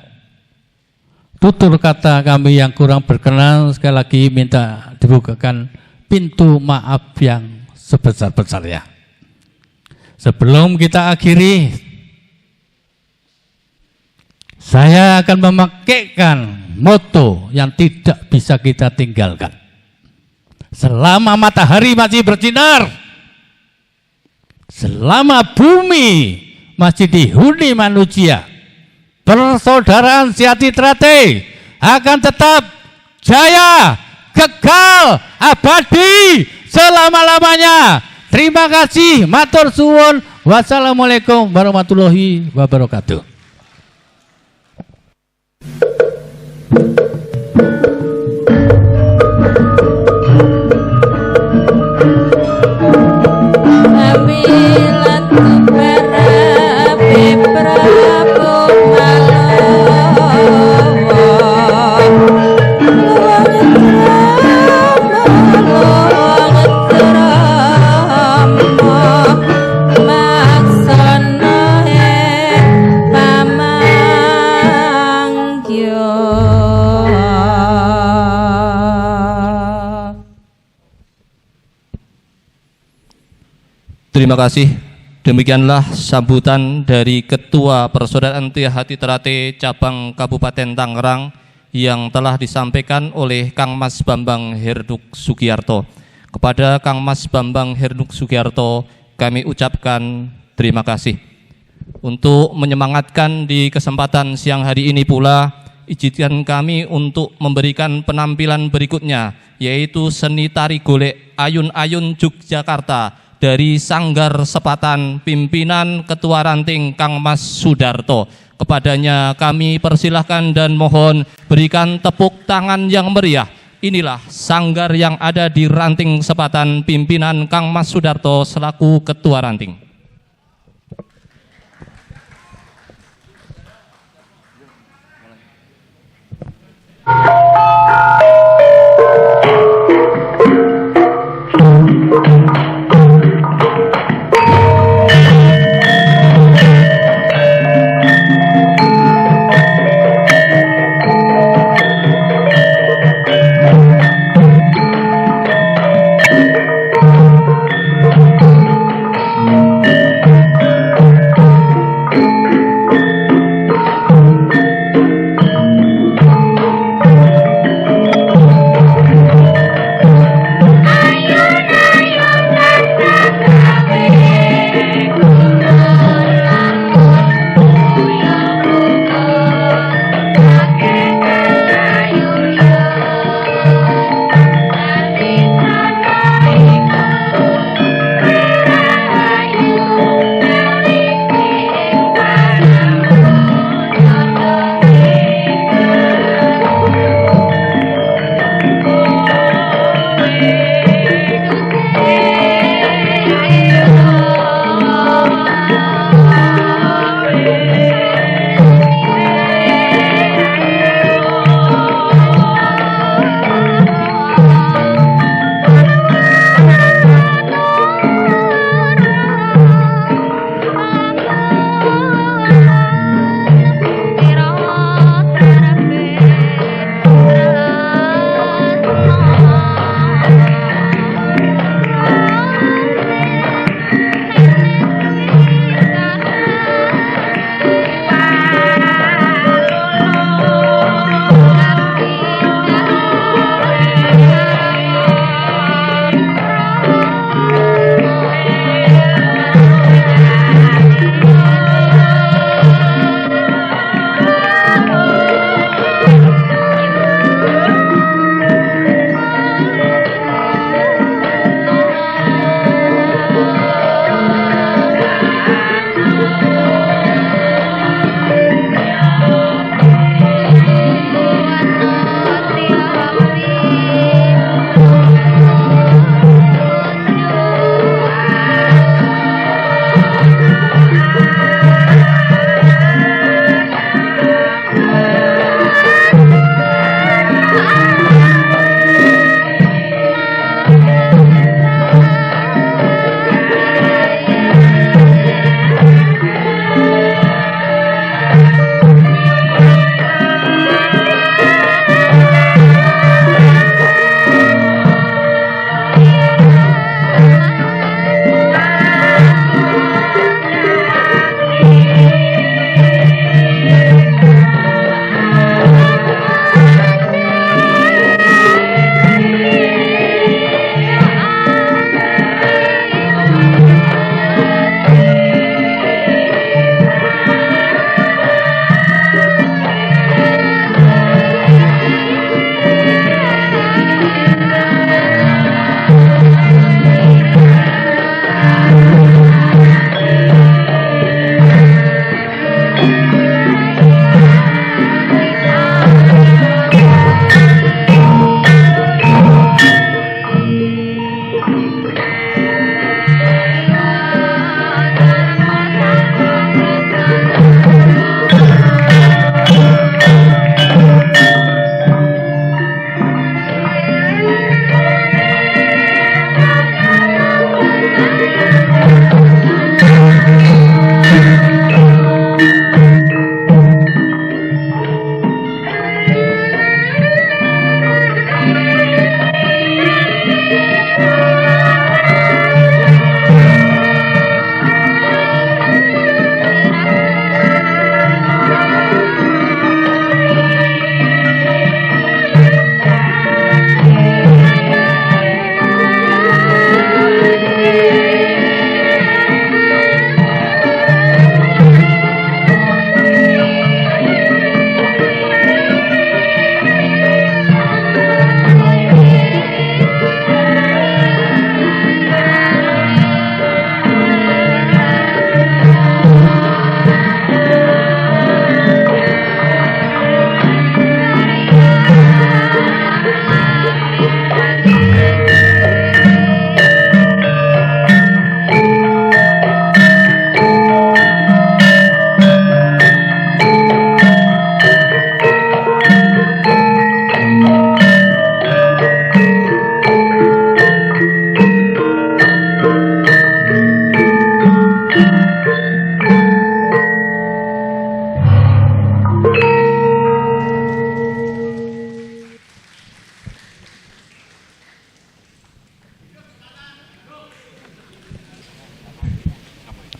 tutur kata kami yang kurang berkenan, sekali lagi minta dibukakan pintu maaf yang sebesar-besarnya. Sebelum kita akhiri, saya akan memakaikan moto yang tidak bisa kita tinggalkan. Selama matahari masih bersinar, selama bumi masih dihuni manusia, persaudaraan Sehat Trate akan tetap jaya, kekal, abadi selama-lamanya. Terima kasih, matur suwun. Wassalamualaikum warahmatullahi wabarakatuh. Terima kasih. Demikianlah sambutan dari Ketua Persaudaraan Tia Hati Trate Cabang Kabupaten Tangerang yang telah disampaikan oleh Kang Mas Bambang Herduk Sugiarto. Kepada Kang Mas Bambang Herduk Sugiarto kami ucapkan terima kasih. Untuk menyemangatkan di kesempatan siang hari ini pula, izinkan kami untuk memberikan penampilan berikutnya, yaitu seni tari golek Ayun-Ayun Yogyakarta dari Sanggar Sepatan pimpinan Ketua Ranting Kang Mas Sudarto. Kepadanya kami persilahkan dan mohon berikan tepuk tangan yang meriah. Inilah sanggar yang ada di Ranting Sepatan pimpinan Kang Mas Sudarto selaku Ketua Ranting.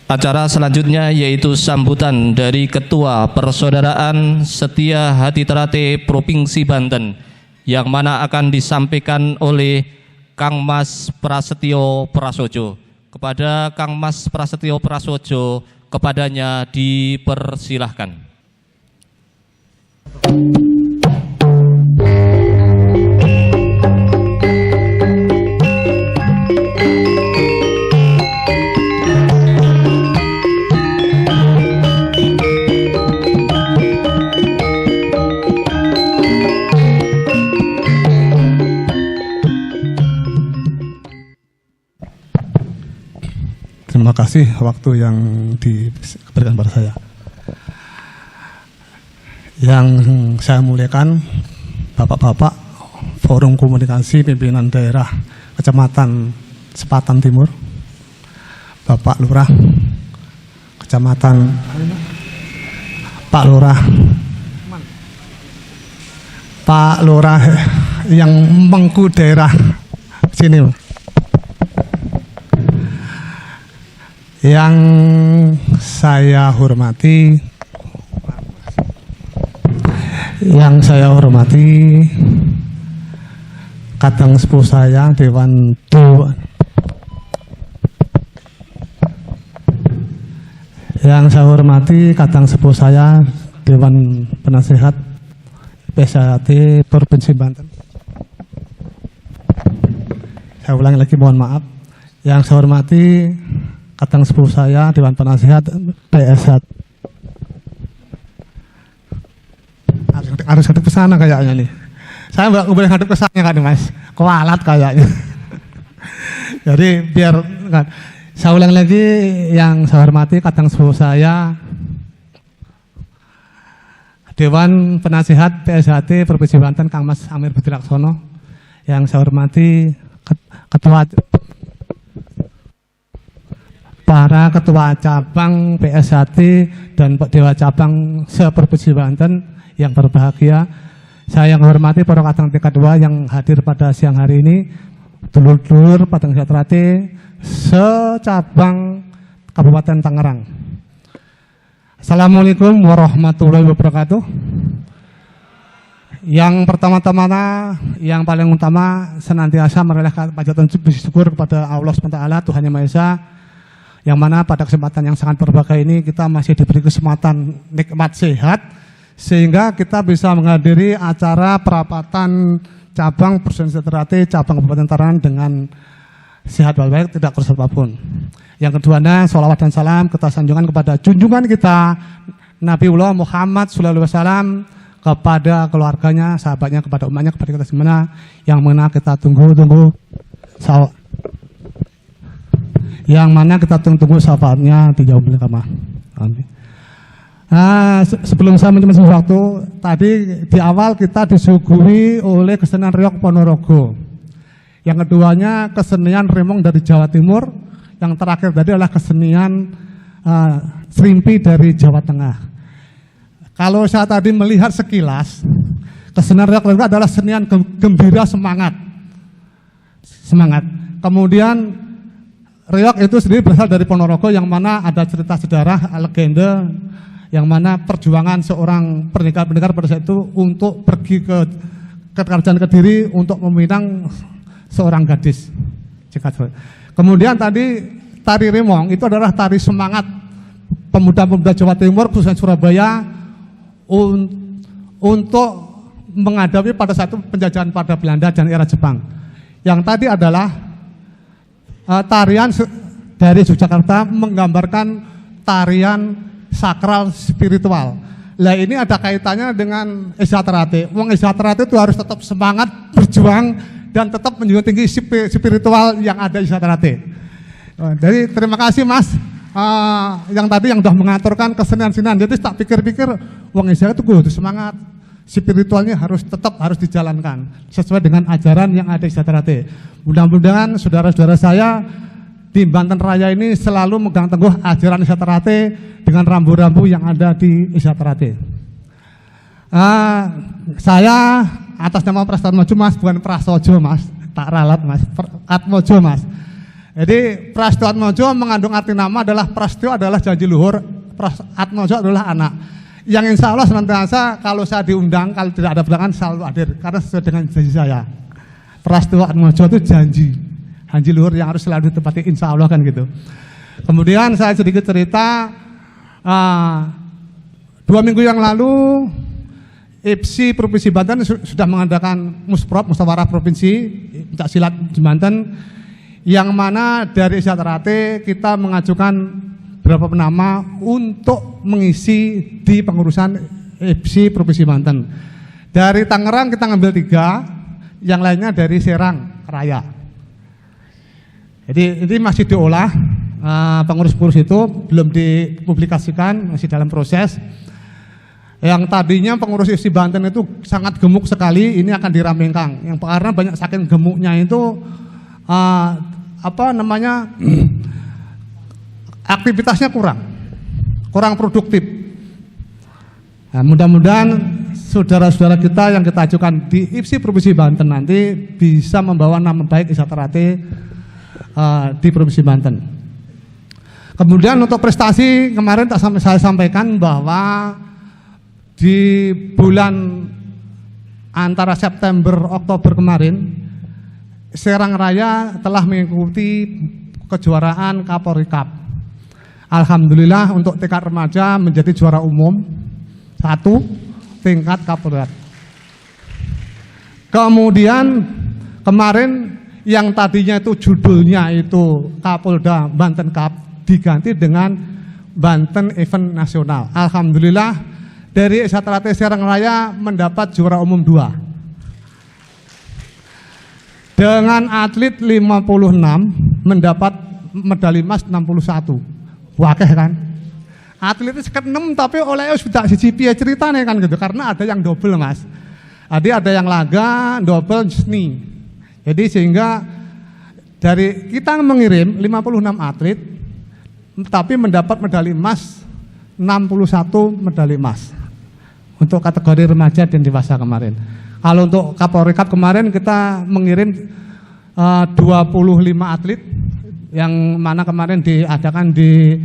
Acara selanjutnya yaitu sambutan dari Ketua Persaudaraan Setia Hati Ternate Provinsi Banten, yang mana akan disampaikan oleh Kang Mas Prasetyo Prasojo. Kepada Kang Mas Prasetyo Prasojo, kepadanya dipersilahkan. Terima kasih waktu yang diberikan pada saya. Yang saya muliakan Bapak-Bapak Forum Komunikasi Pimpinan Daerah Kecamatan Sepatan Timur, Bapak Lurah Kecamatan, Pak Lurah yang mengku daerah sini. Yang saya hormati kadang sepuh saya Dewan Penasehat PSHT Provinsi Banten. Saya ulangi lagi, mohon maaf. Yang saya hormati kadang sepuh saya Dewan Penasehat PSHT. Harus hadap ke sana kayaknya nih. Saya nggak boleh hadap ke sana kan Mas, kualat kayaknya. Jadi biar kan. Saya ulang lagi, yang saya hormati kadang sepuh saya Dewan Penasehat PSHT Provinsi Banten Kang Mas Amir Budi Laksono. Yang saya hormati para ketua cabang PSHT dan Dewa Cabang se-Provinsi Banten yang berbahagia. Saya yang hormati para kadang tingkat 2 yang hadir pada siang hari ini, dulur-dulur Padang Sejaterate se-cabang Kabupaten Tangerang. Assalamualaikum warahmatullahi wabarakatuh. Yang pertama-tama, yang paling utama, senantiasa merelehkan panjatan syukur kepada Allah SWT, Tuhan Yang Maha Esa, yang mana pada kesempatan yang sangat berbahagia ini kita masih diberi kesempatan nikmat sehat, sehingga kita bisa menghadiri acara perapatan cabang Persaudaraan Setia cabang Kabupaten Tangerang dengan sehat walafiat, tidak kurus apapun. Yang keduanya, sholawat dan salam kita sanjungan kepada junjungan kita Nabiullah Muhammad SAW, kepada keluarganya, sahabatnya, kepada umatnya, kepada kita semua yang mana kita tunggu-tunggu syafaatnya di yaumil qiyamah. Amin. Sebelum saya menjelaskan sesuatu, tadi di awal kita disuguhi oleh kesenian Riok Ponorogo. Yang keduanya kesenian Remong dari Jawa Timur. Yang terakhir tadi adalah kesenian Serimpi dari Jawa Tengah. Kalau saya tadi melihat sekilas, kesenian Riok adalah kesenian gembira, semangat. Kemudian Riok itu sendiri berasal dari Ponorogo, yang mana ada cerita sejarah, legenda, yang mana perjuangan seorang pendekar pada saat itu untuk pergi ke kerajaan Kediri untuk meminang seorang gadis. Kemudian tadi tari Remong itu adalah tari semangat pemuda-pemuda Jawa Timur, khususnya Surabaya, untuk menghadapi pada saat itu penjajahan pada Belanda dan era Jepang. Yang tadi adalah tarian dari Yogyakarta, menggambarkan tarian sakral spiritual. Lah ini ada kaitannya dengan Esa Ternate. Wong Esa Ternate itu harus tetap semangat berjuang dan tetap menjunjung tinggi spiritual yang ada di Esa Ternate. Jadi terima kasih Mas yang tadi yang sudah mengaturkan kesenian-kesenian. Jadi tak pikir-pikir wong Esa itu kudu semangat, spiritualnya tetap harus dijalankan sesuai dengan ajaran yang ada di Esa Ternate. Mudah-mudahan saudara-saudara saya di Banten Raya ini selalu megang teguh ajaran Esa Ternate dengan rambu-rambu yang ada di Esa Ternate. Saya atas nama Prasetyo Atmojo Mas, bukan Prasojo Mas, tak ralat Mas, Atmojo Mas. Jadi Prasetyo Atmojo mengandung arti nama adalah Prasetyo adalah janji luhur, Atmojo adalah anak. Yang insya Allah senantiasa kalau saya diundang, kalau tidak ada belakang selalu hadir karena sesuai dengan janji saya. Prasetyo Atmojo itu janji luhur yang harus selalu ditepati insya Allah kan gitu. Kemudian saya sedikit cerita 2 minggu yang lalu IPSI Provinsi Banten sudah mengadakan musyawarah provinsi pencak silat di Banten, yang mana dari Isyatrate kita mengajukan beberapa nama untuk mengisi di pengurusan IPSI Provinsi Banten. Dari Tangerang kita ngambil 3, yang lainnya dari Serang Raya. Jadi ini masih diolah, pengurus-pengurus itu belum dipublikasikan, masih dalam proses. Yang tadinya pengurus IPSI Banten itu sangat gemuk sekali, ini akan diramengkan. Yang karena banyak saking gemuknya itu aktivitasnya kurang produktif. Nah, mudah-mudahan saudara-saudara kita yang kita ajukan di IPSI Provinsi Banten nanti bisa membawa nama baik Isyatrate di Provinsi Banten. Kemudian untuk prestasi kemarin saya sampaikan bahwa di bulan antara September Oktober kemarin Serang Raya telah mengikuti kejuaraan Kapolri Cup. Alhamdulillah untuk tingkat remaja menjadi juara umum 1 tingkat Kapolri. Kemudian kemarin yang tadinya itu judulnya itu Kapolda Banten Cup diganti dengan Banten Event Nasional. Alhamdulillah dari Isyatrate Serang Raya mendapat juara umum 2. Dengan atlet 56 mendapat medali emas 61. Wakeh kan? Atlet itu sekitar 6 tapi oleh sudah CCP ceritanya kan gitu, karena ada yang double Mas. Ada yang laga, double, seni. Jadi sehingga dari kita mengirim 56 atlet tapi mendapat medali emas 61 medali emas untuk kategori remaja dan dewasa kemarin. Kalau untuk Kapolri Cup kemarin kita mengirim 25 atlet yang mana kemarin diadakan di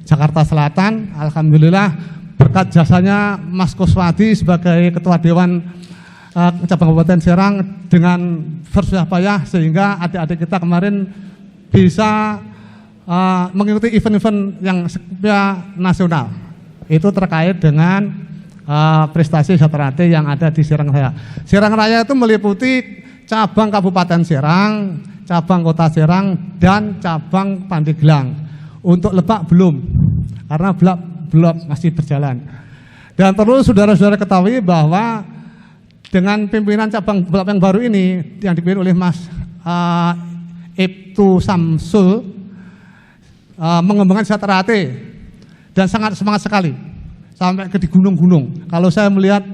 Jakarta Selatan. Alhamdulillah berkat jasanya Mas Kuswadi sebagai Ketua Dewan Cabang Kabupaten Serang dengan bersusah payah sehingga adik-adik kita kemarin bisa mengikuti event-event yang nasional. Itu terkait dengan prestasi Isyatrate yang ada di Serang Raya. Serang Raya itu meliputi cabang Kabupaten Serang, cabang Kota Serang, dan cabang Pandeglang. Untuk Lebak belum, karena belum masih berjalan. Dan perlu saudara-saudara ketahui bahwa dengan pimpinan cabang Lebak yang baru ini yang dipimpin oleh Mas Ibtu Samsul mengembangkan Isyatrate dan sangat semangat sekali. Sampai ke di gunung-gunung. Kalau saya melihat,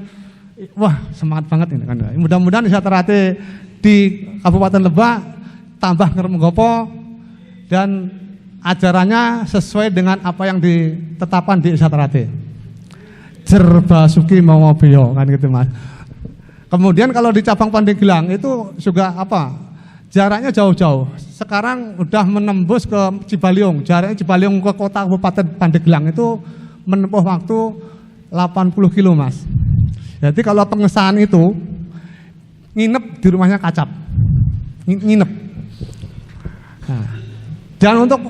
wah semangat banget ini kan. Mudah-mudahan Isyatrate di Kabupaten Lebak tambah ngeremenggopo dan ajarannya sesuai dengan apa yang ditetapkan di Isyatrate. Jerbasuki Mawabio kan gitu Mas. Kemudian kalau di cabang Pandeglang itu juga jaraknya jauh-jauh. Sekarang udah menembus ke Cibaliung. Jaraknya Cibaliung ke kota Kabupaten Pandeglang itu menempuh waktu 80 kilo Mas. Jadi kalau pengesahan itu nginep di rumahnya Kacap, nginep. Nah, dan untuk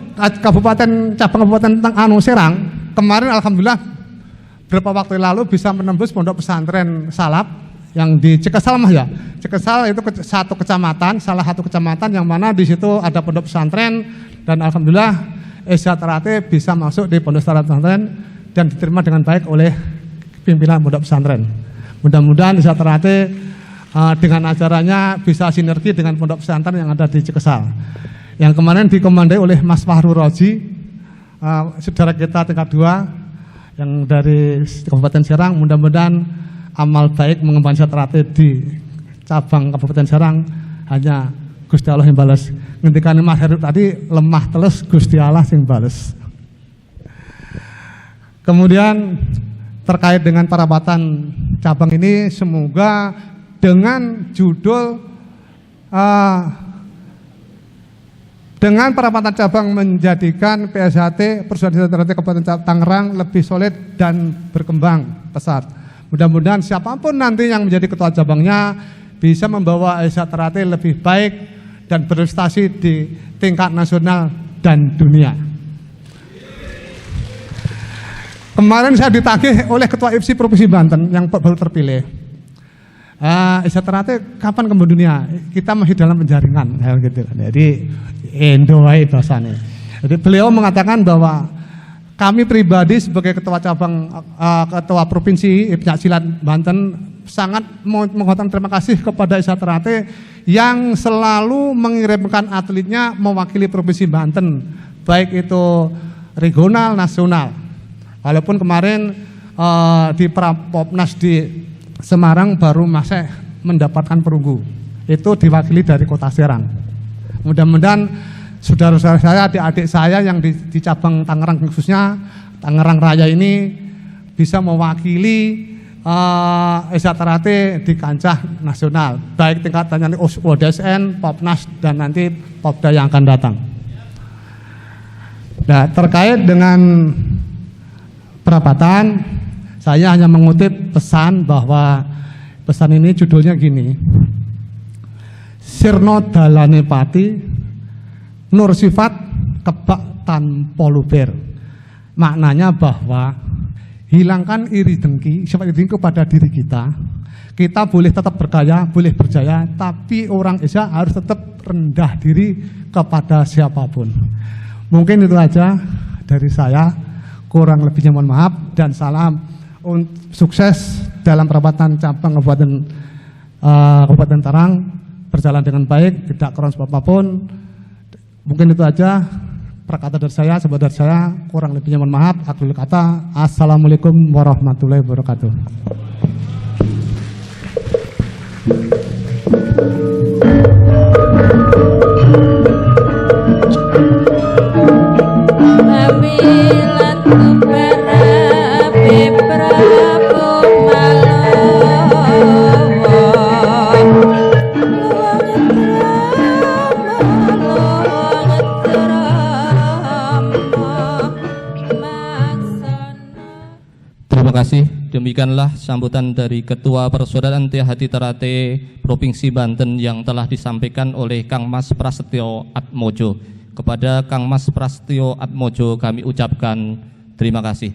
cabang kabupaten Serang kemarin alhamdulillah beberapa waktu lalu bisa menembus pondok pesantren Salap yang di Cekesal Mas ya. Cekesal itu salah satu kecamatan yang mana di situ ada pondok pesantren dan alhamdulillah Isyatrate bisa masuk di pondok pesantren dan diterima dengan baik oleh pimpinan pondok pesantren. Mudah-mudahan Isyatrate dengan acaranya bisa sinergi dengan pondok pesantren yang ada di Cekesal. Yang kemarin dikomandai oleh Mas Fahru Roji, saudara kita tingkat 2 yang dari Kabupaten Serang. Mudah-mudahan amal baik mengembangkan Isyatrate di cabang Kabupaten Serang hanya Gusti Allah yang balas. Ngendikane Mas Heru tadi lemah telus Gusti Allah yang balas. Kemudian terkait dengan perawatan cabang ini semoga dengan judul dengan perapatan cabang menjadikan PSHT Persatuan Desa Terate Kabupaten Tangerang lebih solid dan berkembang pesat. Mudah-mudahan siapapun nanti yang menjadi ketua cabangnya bisa membawa Desa Terate lebih baik dan berprestasi di tingkat nasional dan dunia. Kemarin saya ditagih oleh Ketua IPSI Provinsi Banten yang baru terpilih. Desa Terate kapan kembali dunia? Kita masih dalam penjaringan, gitu. Jadi endowai bahasanya. Jadi beliau mengatakan bahwa kami pribadi sebagai ketua cabang, ketua provinsi Pencaksilat Banten sangat mengucapkan terima kasih kepada Desa Terate yang selalu mengirimkan atletnya mewakili provinsi Banten, baik itu regional, nasional. Walaupun kemarin di Prapopnas di Semarang baru masih mendapatkan perunggu, itu diwakili dari Kota Serang. Mudah-mudahan saudara-saudara saya, adik-adik saya yang di cabang Tangerang khususnya Tangerang Raya ini bisa mewakili Desa Terate di kancah nasional, baik tingkatannya ODSN, Popnas dan nanti Popda yang akan datang. Nah, terkait dengan perapatan, saya hanya mengutip pesan bahwa pesan ini judulnya gini: Sirno dalane pati, nur sifat kebak tanpa luber. Maknanya bahwa hilangkan iri dengki, sifat iri dengki kepada diri kita. Kita boleh tetap berkaya, boleh berjaya, tapi orang Desa harus tetap rendah diri kepada siapapun. Mungkin itu aja dari saya. Kurang lebihnya mohon maaf dan salam sukses dalam perapatan cabang Kabupaten Tarang berjalan dengan baik, tidak kurang sebab apapun. Mungkin itu aja perkata dari saya, sebagai dari saya. Kurang lebihnya mohon maaf. Akhirul kata, assalamualaikum warahmatullahi wabarakatuh. Terima kasih. Demikianlah sambutan dari Ketua Persaudaraan Tia Hati Terate Provinsi Banten yang telah disampaikan oleh Kang Mas Prasetyo Atmojo. Kepada Kang Mas Prasetyo Atmojo kami ucapkan terima kasih.